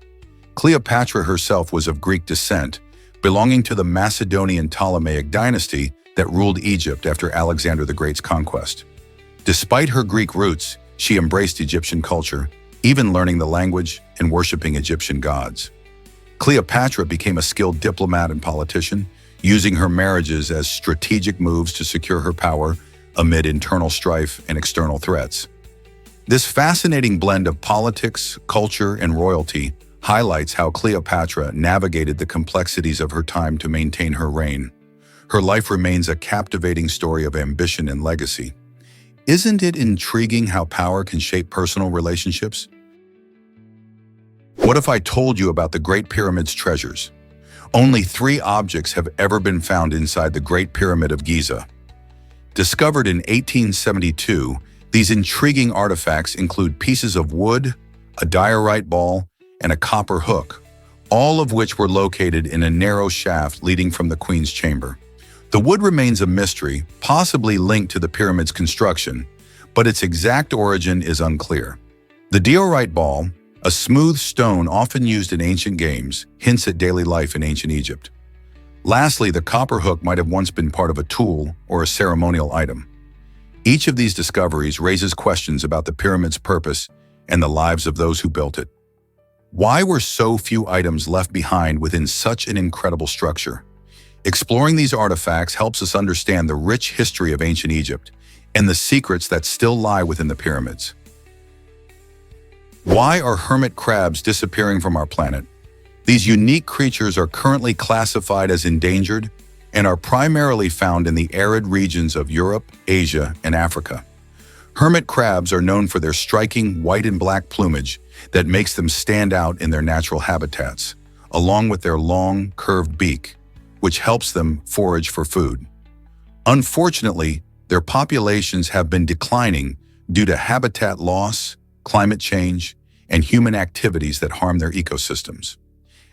Cleopatra herself was of Greek descent, belonging to the Macedonian Ptolemaic dynasty that ruled Egypt after Alexander the Great's conquest. Despite her Greek roots, she embraced Egyptian culture, even learning the language and worshiping Egyptian gods. Cleopatra became a skilled diplomat and politician, using her marriages as strategic moves to secure her power amid internal strife and external threats. This fascinating blend of politics, culture, and royalty highlights how Cleopatra navigated the complexities of her time to maintain her reign. Her life remains a captivating story of ambition and legacy. Isn't it intriguing how power can shape personal relationships? What if I told you about the Great Pyramid's treasures? Only 3 objects have ever been found inside the Great Pyramid of Giza. Discovered in 1872, these intriguing artifacts include pieces of wood, a diorite ball, and a copper hook, all of which were located in a narrow shaft leading from the Queen's chamber. The wood remains a mystery, possibly linked to the pyramid's construction, but its exact origin is unclear. The diorite ball, a smooth stone often used in ancient games, hints at daily life in ancient Egypt. Lastly, the copper hook might have once been part of a tool or a ceremonial item. Each of these discoveries raises questions about the pyramid's purpose and the lives of those who built it. Why were so few items left behind within such an incredible structure? Exploring these artifacts helps us understand the rich history of ancient Egypt and the secrets that still lie within the pyramids. Why are hermit crabs disappearing from our planet? These unique creatures are currently classified as endangered and are primarily found in the arid regions of Europe, Asia, and Africa. Hermit crabs are known for their striking white and black plumage that makes them stand out in their natural habitats, along with their long, curved beak, which helps them forage for food. Unfortunately, their populations have been declining due to habitat loss, climate change, and human activities that harm their ecosystems.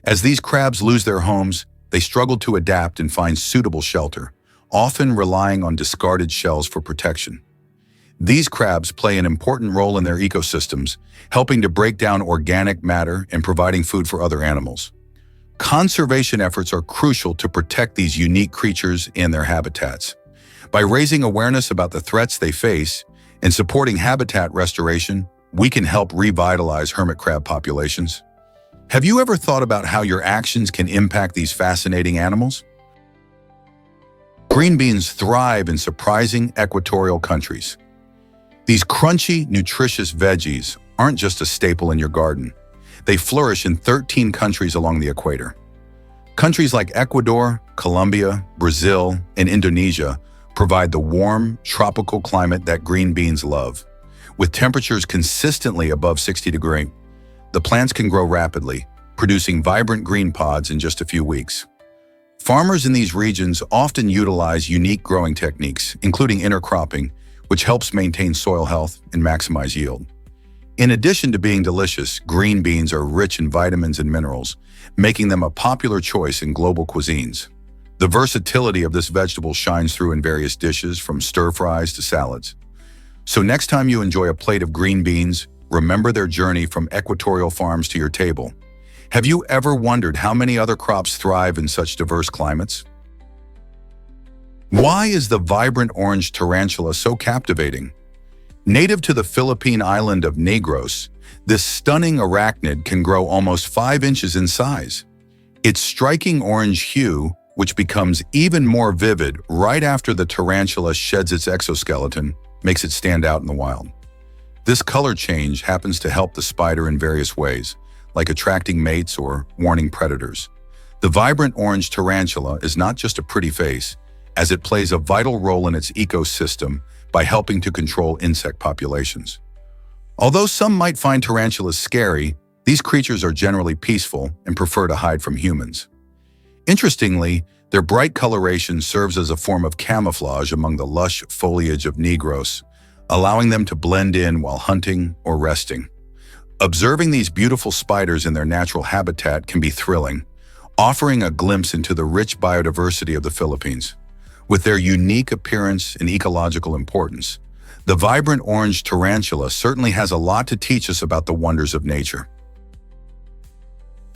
As these crabs lose their homes, they struggle to adapt and find suitable shelter, often relying on discarded shells for protection. These crabs play an important role in their ecosystems, helping to break down organic matter and providing food for other animals. Conservation efforts are crucial to protect these unique creatures and their habitats. By raising awareness about the threats they face and supporting habitat restoration, we can help revitalize hermit crab populations. Have you ever thought about how your actions can impact these fascinating animals? Green beans thrive in surprising equatorial countries. These crunchy, nutritious veggies aren't just a staple in your garden. They flourish in 13 countries along the equator. Countries like Ecuador, Colombia, Brazil, and Indonesia provide the warm, tropical climate that green beans love. With temperatures consistently above 60 degrees, the plants can grow rapidly, producing vibrant green pods in just a few weeks. Farmers in these regions often utilize unique growing techniques, including intercropping, which helps maintain soil health and maximize yield. In addition to being delicious, green beans are rich in vitamins and minerals, making them a popular choice in global cuisines. The versatility of this vegetable shines through in various dishes, from stir-fries to salads. So next time you enjoy a plate of green beans, remember their journey from equatorial farms to your table. Have you ever wondered how many other crops thrive in such diverse climates? Why is the vibrant orange tarantula so captivating? Native to the Philippine island of Negros, this stunning arachnid can grow almost 5 inches in size. Its striking orange hue, which becomes even more vivid right after the tarantula sheds its exoskeleton, makes it stand out in the wild. This color change happens to help the spider in various ways, like attracting mates or warning predators. The vibrant orange tarantula is not just a pretty face, as it plays a vital role in its ecosystem by helping to control insect populations. Although some might find tarantulas scary, these creatures are generally peaceful and prefer to hide from humans. Interestingly, their bright coloration serves as a form of camouflage among the lush foliage of Negros, allowing them to blend in while hunting or resting. Observing these beautiful spiders in their natural habitat can be thrilling, offering a glimpse into the rich biodiversity of the Philippines. With their unique appearance and ecological importance, the vibrant orange tarantula certainly has a lot to teach us about the wonders of nature.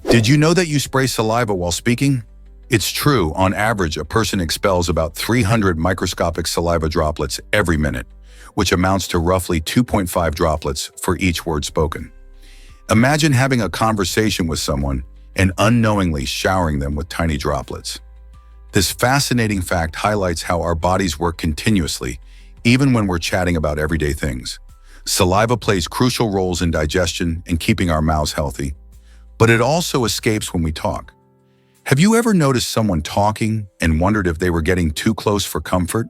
Did you know that you spray saliva while speaking? It's true, on average, a person expels about 300 microscopic saliva droplets every minute, which amounts to roughly 2.5 droplets for each word spoken. Imagine having a conversation with someone and unknowingly showering them with tiny droplets. This fascinating fact highlights how our bodies work continuously, even when we're chatting about everyday things. Saliva plays crucial roles in digestion and keeping our mouths healthy, but it also escapes when we talk. Have you ever noticed someone talking and wondered if they were getting too close for comfort?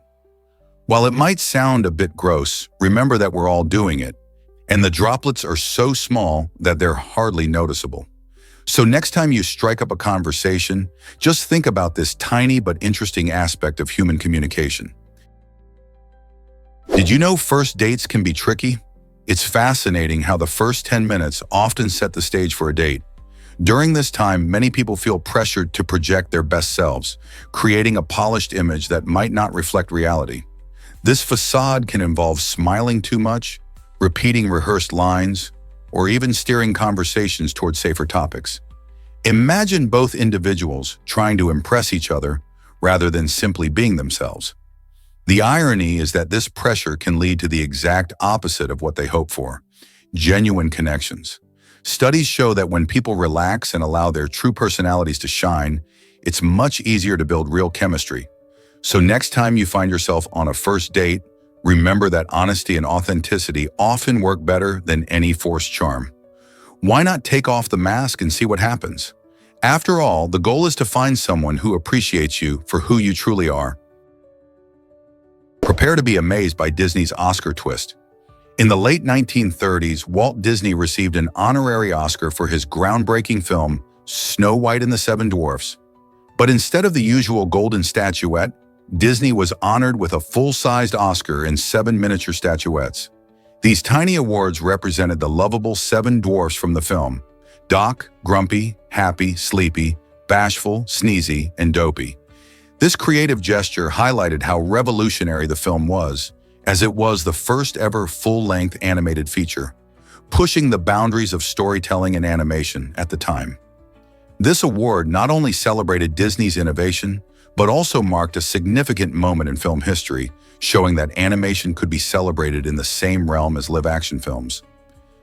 While it might sound a bit gross, remember that we're all doing it, and the droplets are so small that they're hardly noticeable. So next time you strike up a conversation, just think about this tiny but interesting aspect of human communication. Did you know first dates can be tricky? It's fascinating how the first 10 minutes often set the stage for a date. During this time, many people feel pressured to project their best selves, creating a polished image that might not reflect reality. This facade can involve smiling too much, repeating rehearsed lines, or even steering conversations toward safer topics. Imagine both individuals trying to impress each other rather than simply being themselves. The irony is that this pressure can lead to the exact opposite of what they hope for: genuine connections. Studies show that when people relax and allow their true personalities to shine, it's much easier to build real chemistry. So next time you find yourself on a first date, remember that honesty and authenticity often work better than any forced charm. Why not take off the mask and see what happens? After all, the goal is to find someone who appreciates you for who you truly are. Prepare to be amazed by Disney's Oscar twist. In the late 1930s, Walt Disney received an honorary Oscar for his groundbreaking film, Snow White and the Seven Dwarfs. But instead of the usual golden statuette, Disney was honored with a full-sized Oscar and 7 miniature statuettes. These tiny awards represented the lovable 7 dwarfs from the film: Doc, Grumpy, Happy, Sleepy, Bashful, Sneezy, and Dopey. This creative gesture highlighted how revolutionary the film was, as it was the first ever full-length animated feature, pushing the boundaries of storytelling and animation at the time. This award not only celebrated Disney's innovation, but also marked a significant moment in film history, showing that animation could be celebrated in the same realm as live-action films.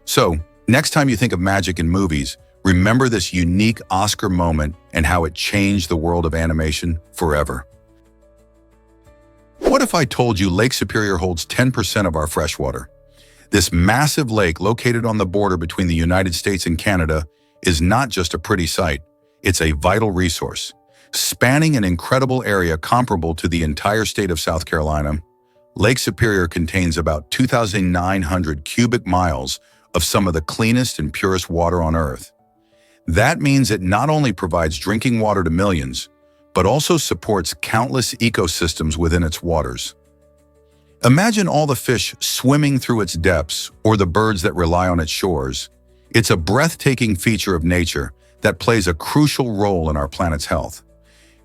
So, next time you think of magic in movies, Remember this unique Oscar moment and how it changed the world of animation forever. What if I told you Lake Superior holds 10% of our freshwater? This massive lake located on the border between the United States and Canada is not just a pretty sight, it's a vital resource. Spanning an incredible area comparable to the entire state of South Carolina, Lake Superior contains about 2,900 cubic miles of some of the cleanest and purest water on Earth. That means it not only provides drinking water to millions, but also supports countless ecosystems within its waters. Imagine all the fish swimming through its depths or the birds that rely on its shores. It's a breathtaking feature of nature that plays a crucial role in our planet's health.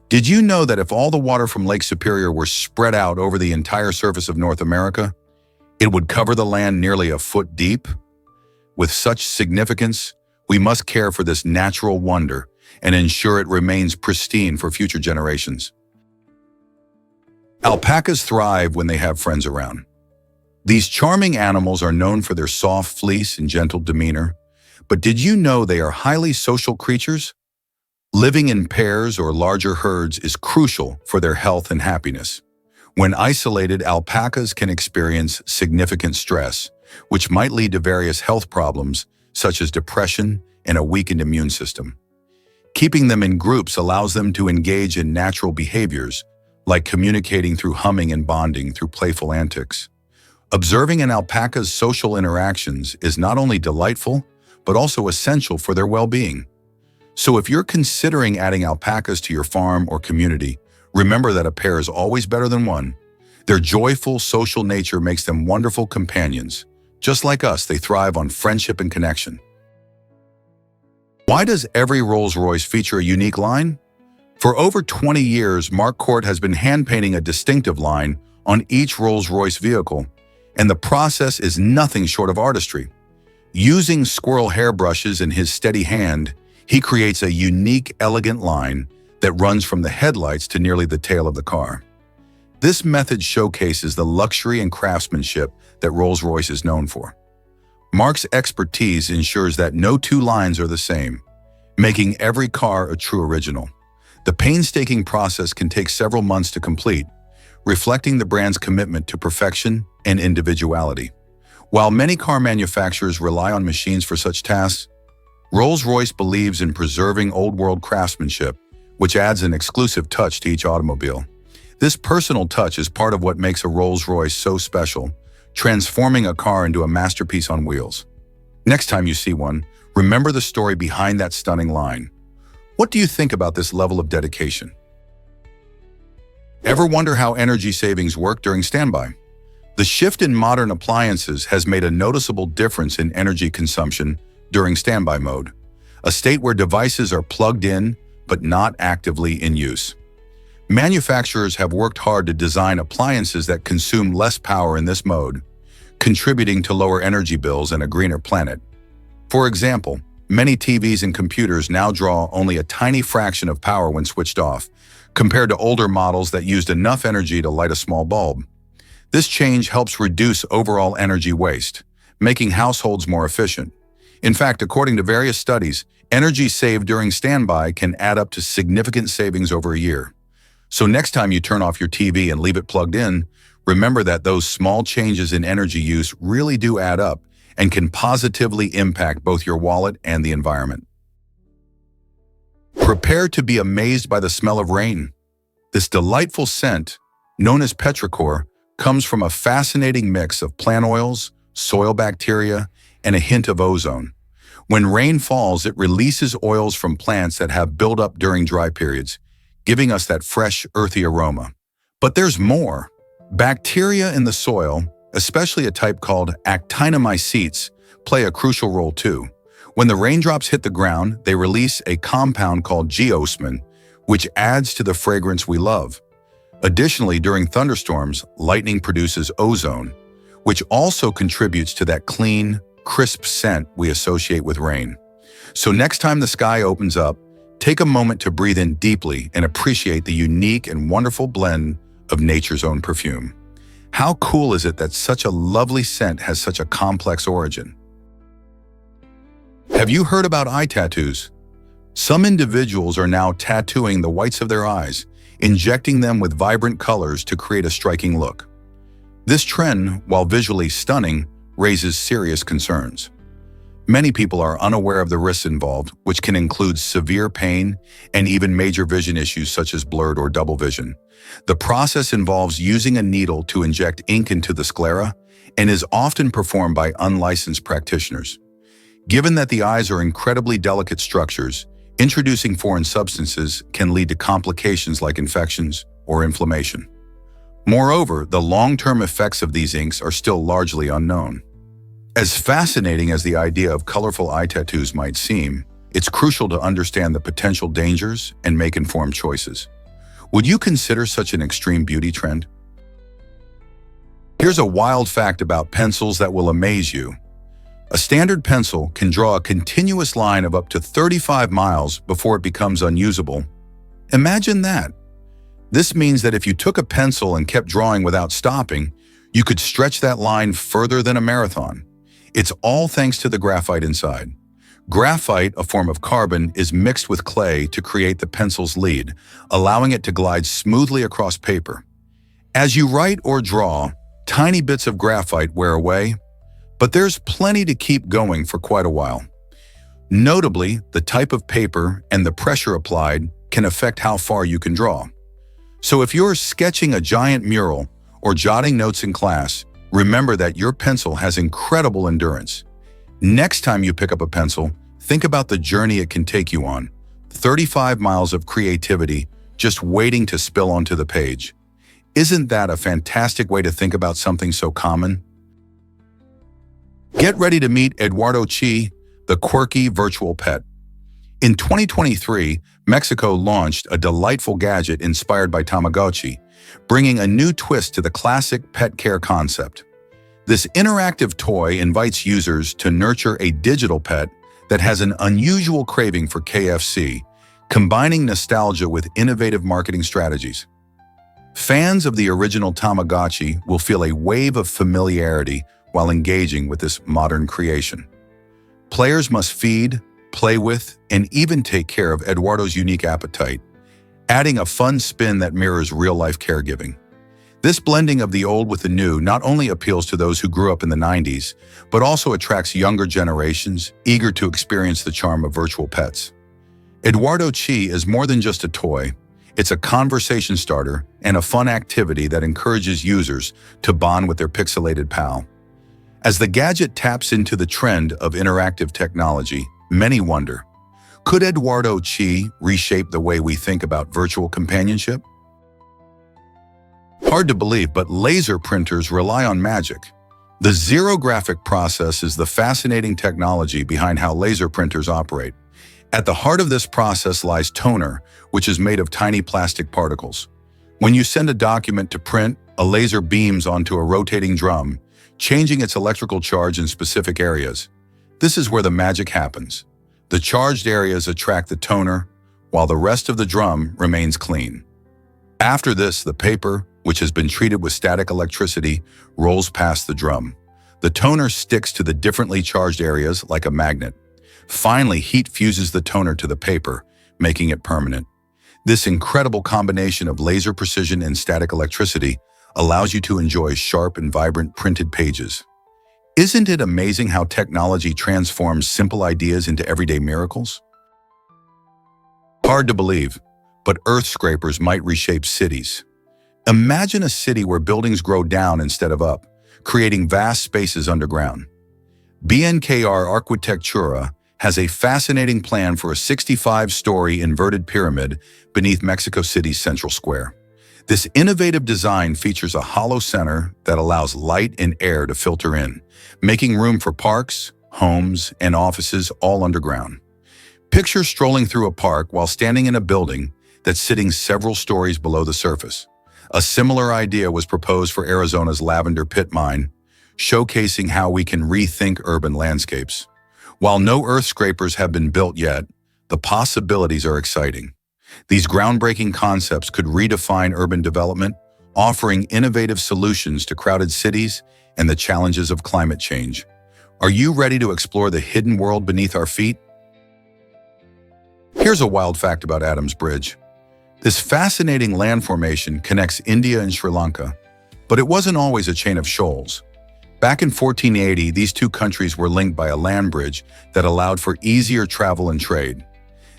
Did you know that if all the water from Lake Superior were spread out over the entire surface of North America, it would cover the land nearly a foot deep? With such significance, we must care for this natural wonder and ensure it remains pristine for future generations. Alpacas thrive when they have friends around. These charming animals are known for their soft fleece and gentle demeanor, but did you know they are highly social creatures? Living in pairs or larger herds is crucial for their health and happiness. When isolated, alpacas can experience significant stress, which might lead to various health problems such as depression and a weakened immune system. Keeping them in groups allows them to engage in natural behaviors, like communicating through humming and bonding through playful antics. Observing an alpaca's social interactions is not only delightful, but also essential for their well-being. So if you're considering adding alpacas to your farm or community, remember that a pair is always better than one. Their joyful social nature makes them wonderful companions. Just like us, they thrive on friendship and connection. Why does every Rolls-Royce feature a unique line? For over 20 years, Mark Court has been hand-painting a distinctive line on each Rolls-Royce vehicle, and the process is nothing short of artistry. Using squirrel hairbrushes in his steady hand, he creates a unique, elegant line that runs from the headlights to nearly the tail of the car. This method showcases the luxury and craftsmanship that Rolls-Royce is known for. Mark's expertise ensures that no two lines are the same, making every car a true original. The painstaking process can take several months to complete, reflecting the brand's commitment to perfection and individuality. While many car manufacturers rely on machines for such tasks, Rolls-Royce believes in preserving old-world craftsmanship, which adds an exclusive touch to each automobile. This personal touch is part of what makes a Rolls-Royce so special, transforming a car into a masterpiece on wheels. Next time you see one, remember the story behind that stunning line. What do you think about this level of dedication? Ever wonder how energy savings work during standby? The shift in modern appliances has made a noticeable difference in energy consumption during standby mode, a state where devices are plugged in but not actively in use. Manufacturers have worked hard to design appliances that consume less power in this mode, contributing to lower energy bills and a greener planet. For example, many TVs and computers now draw only a tiny fraction of power when switched off, compared to older models that used enough energy to light a small bulb. This change helps reduce overall energy waste, making households more efficient. In fact, according to various studies, energy saved during standby can add up to significant savings over a year. So next time you turn off your TV and leave it plugged in, remember that those small changes in energy use really do add up and can positively impact both your wallet and the environment. Prepare to be amazed by the smell of rain. This delightful scent, known as petrichor, comes from a fascinating mix of plant oils, soil bacteria, and a hint of ozone. When rain falls, it releases oils from plants that have built up during dry periods, giving us that fresh, earthy aroma. But there's more. Bacteria in the soil, especially a type called actinomycetes, play a crucial role too. When the raindrops hit the ground, they release a compound called geosmin, which adds to the fragrance we love. Additionally, during thunderstorms, lightning produces ozone, which also contributes to that clean, crisp scent we associate with rain. So next time the sky opens up, take a moment to breathe in deeply and appreciate the unique and wonderful blend of nature's own perfume. How cool is it that such a lovely scent has such a complex origin? Have you heard about eye tattoos? Some individuals are now tattooing the whites of their eyes, injecting them with vibrant colors to create a striking look. This trend, while visually stunning, raises serious concerns. Many people are unaware of the risks involved, which can include severe pain and even major vision issues such as blurred or double vision. The process involves using a needle to inject ink into the sclera and is often performed by unlicensed practitioners. Given that the eyes are incredibly delicate structures, introducing foreign substances can lead to complications like infections or inflammation. Moreover, the long-term effects of these inks are still largely unknown. As fascinating as the idea of colorful eye tattoos might seem, it's crucial to understand the potential dangers and make informed choices. Would you consider such an extreme beauty trend? Here's a wild fact about pencils that will amaze you. A standard pencil can draw a continuous line of up to 35 miles before it becomes unusable. Imagine that. This means that if you took a pencil and kept drawing without stopping, you could stretch that line further than a marathon. It's all thanks to the graphite inside. Graphite, a form of carbon, is mixed with clay to create the pencil's lead, allowing it to glide smoothly across paper. As you write or draw, tiny bits of graphite wear away, but there's plenty to keep going for quite a while. Notably, the type of paper and the pressure applied can affect how far you can draw. So if you're sketching a giant mural or jotting notes in class, remember that your pencil has incredible endurance. Next time you pick up a pencil, think about the journey it can take you on. 35 miles of creativity just waiting to spill onto the page. Isn't that a fantastic way to think about something so common? Get ready to meet Eduardo Chi, the quirky virtual pet. In 2023, Mexico launched a delightful gadget inspired by Tamagotchi, bringing a new twist to the classic pet care concept. This interactive toy invites users to nurture a digital pet that has an unusual craving for KFC, combining nostalgia with innovative marketing strategies. Fans of the original Tamagotchi will feel a wave of familiarity while engaging with this modern creation. Players must feed, play with, and even take care of Eduardo's unique appetite, adding a fun spin that mirrors real-life caregiving. This blending of the old with the new not only appeals to those who grew up in the 90s, but also attracts younger generations eager to experience the charm of virtual pets. Eduardo Chi is more than just a toy. It's a conversation starter and a fun activity that encourages users to bond with their pixelated pal. As the gadget taps into the trend of interactive technology, many wonder, could Eduardo Chi reshape the way we think about virtual companionship? Hard to believe, but laser printers rely on magic. The zero-graphic process is the fascinating technology behind how laser printers operate. At the heart of this process lies toner, which is made of tiny plastic particles. When you send a document to print, a laser beams onto a rotating drum, changing its electrical charge in specific areas. This is where the magic happens. The charged areas attract the toner, while the rest of the drum remains clean. After this, the paper, which has been treated with static electricity, rolls past the drum. The toner sticks to the differently charged areas like a magnet. Finally, heat fuses the toner to the paper, making it permanent. This incredible combination of laser precision and static electricity allows you to enjoy sharp and vibrant printed pages. Isn't it amazing how technology transforms simple ideas into everyday miracles? Hard to believe, but earth scrapers might reshape cities. Imagine a city where buildings grow down instead of up, creating vast spaces underground. BNKR Arquitectura has a fascinating plan for a 65-story inverted pyramid beneath Mexico City's Central Square. This innovative design features a hollow center that allows light and air to filter in, making room for parks, homes, and offices all underground. Picture strolling through a park while standing in a building that's sitting several stories below the surface. A similar idea was proposed for Arizona's Lavender Pit Mine, showcasing how we can rethink urban landscapes. While no earth scrapers have been built yet, the possibilities are exciting. These groundbreaking concepts could redefine urban development, offering innovative solutions to crowded cities and the challenges of climate change. Are you ready to explore the hidden world beneath our feet? Here's a wild fact about Adam's Bridge. This fascinating land formation connects India and Sri Lanka, but it wasn't always a chain of shoals. Back in 1480, these two countries were linked by a land bridge that allowed for easier travel and trade.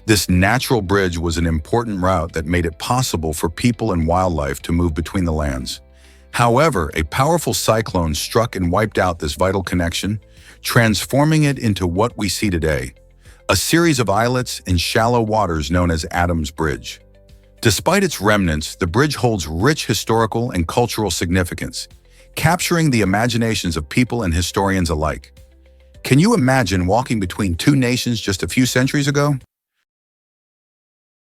This natural bridge was an important route that made it possible for people and wildlife to move between the lands. However, a powerful cyclone struck and wiped out this vital connection, transforming it into what we see today, a series of islets in shallow waters known as Adam's Bridge. Despite its remnants, the bridge holds rich historical and cultural significance, capturing the imaginations of people and historians alike. Can you imagine walking between two nations just a few centuries ago?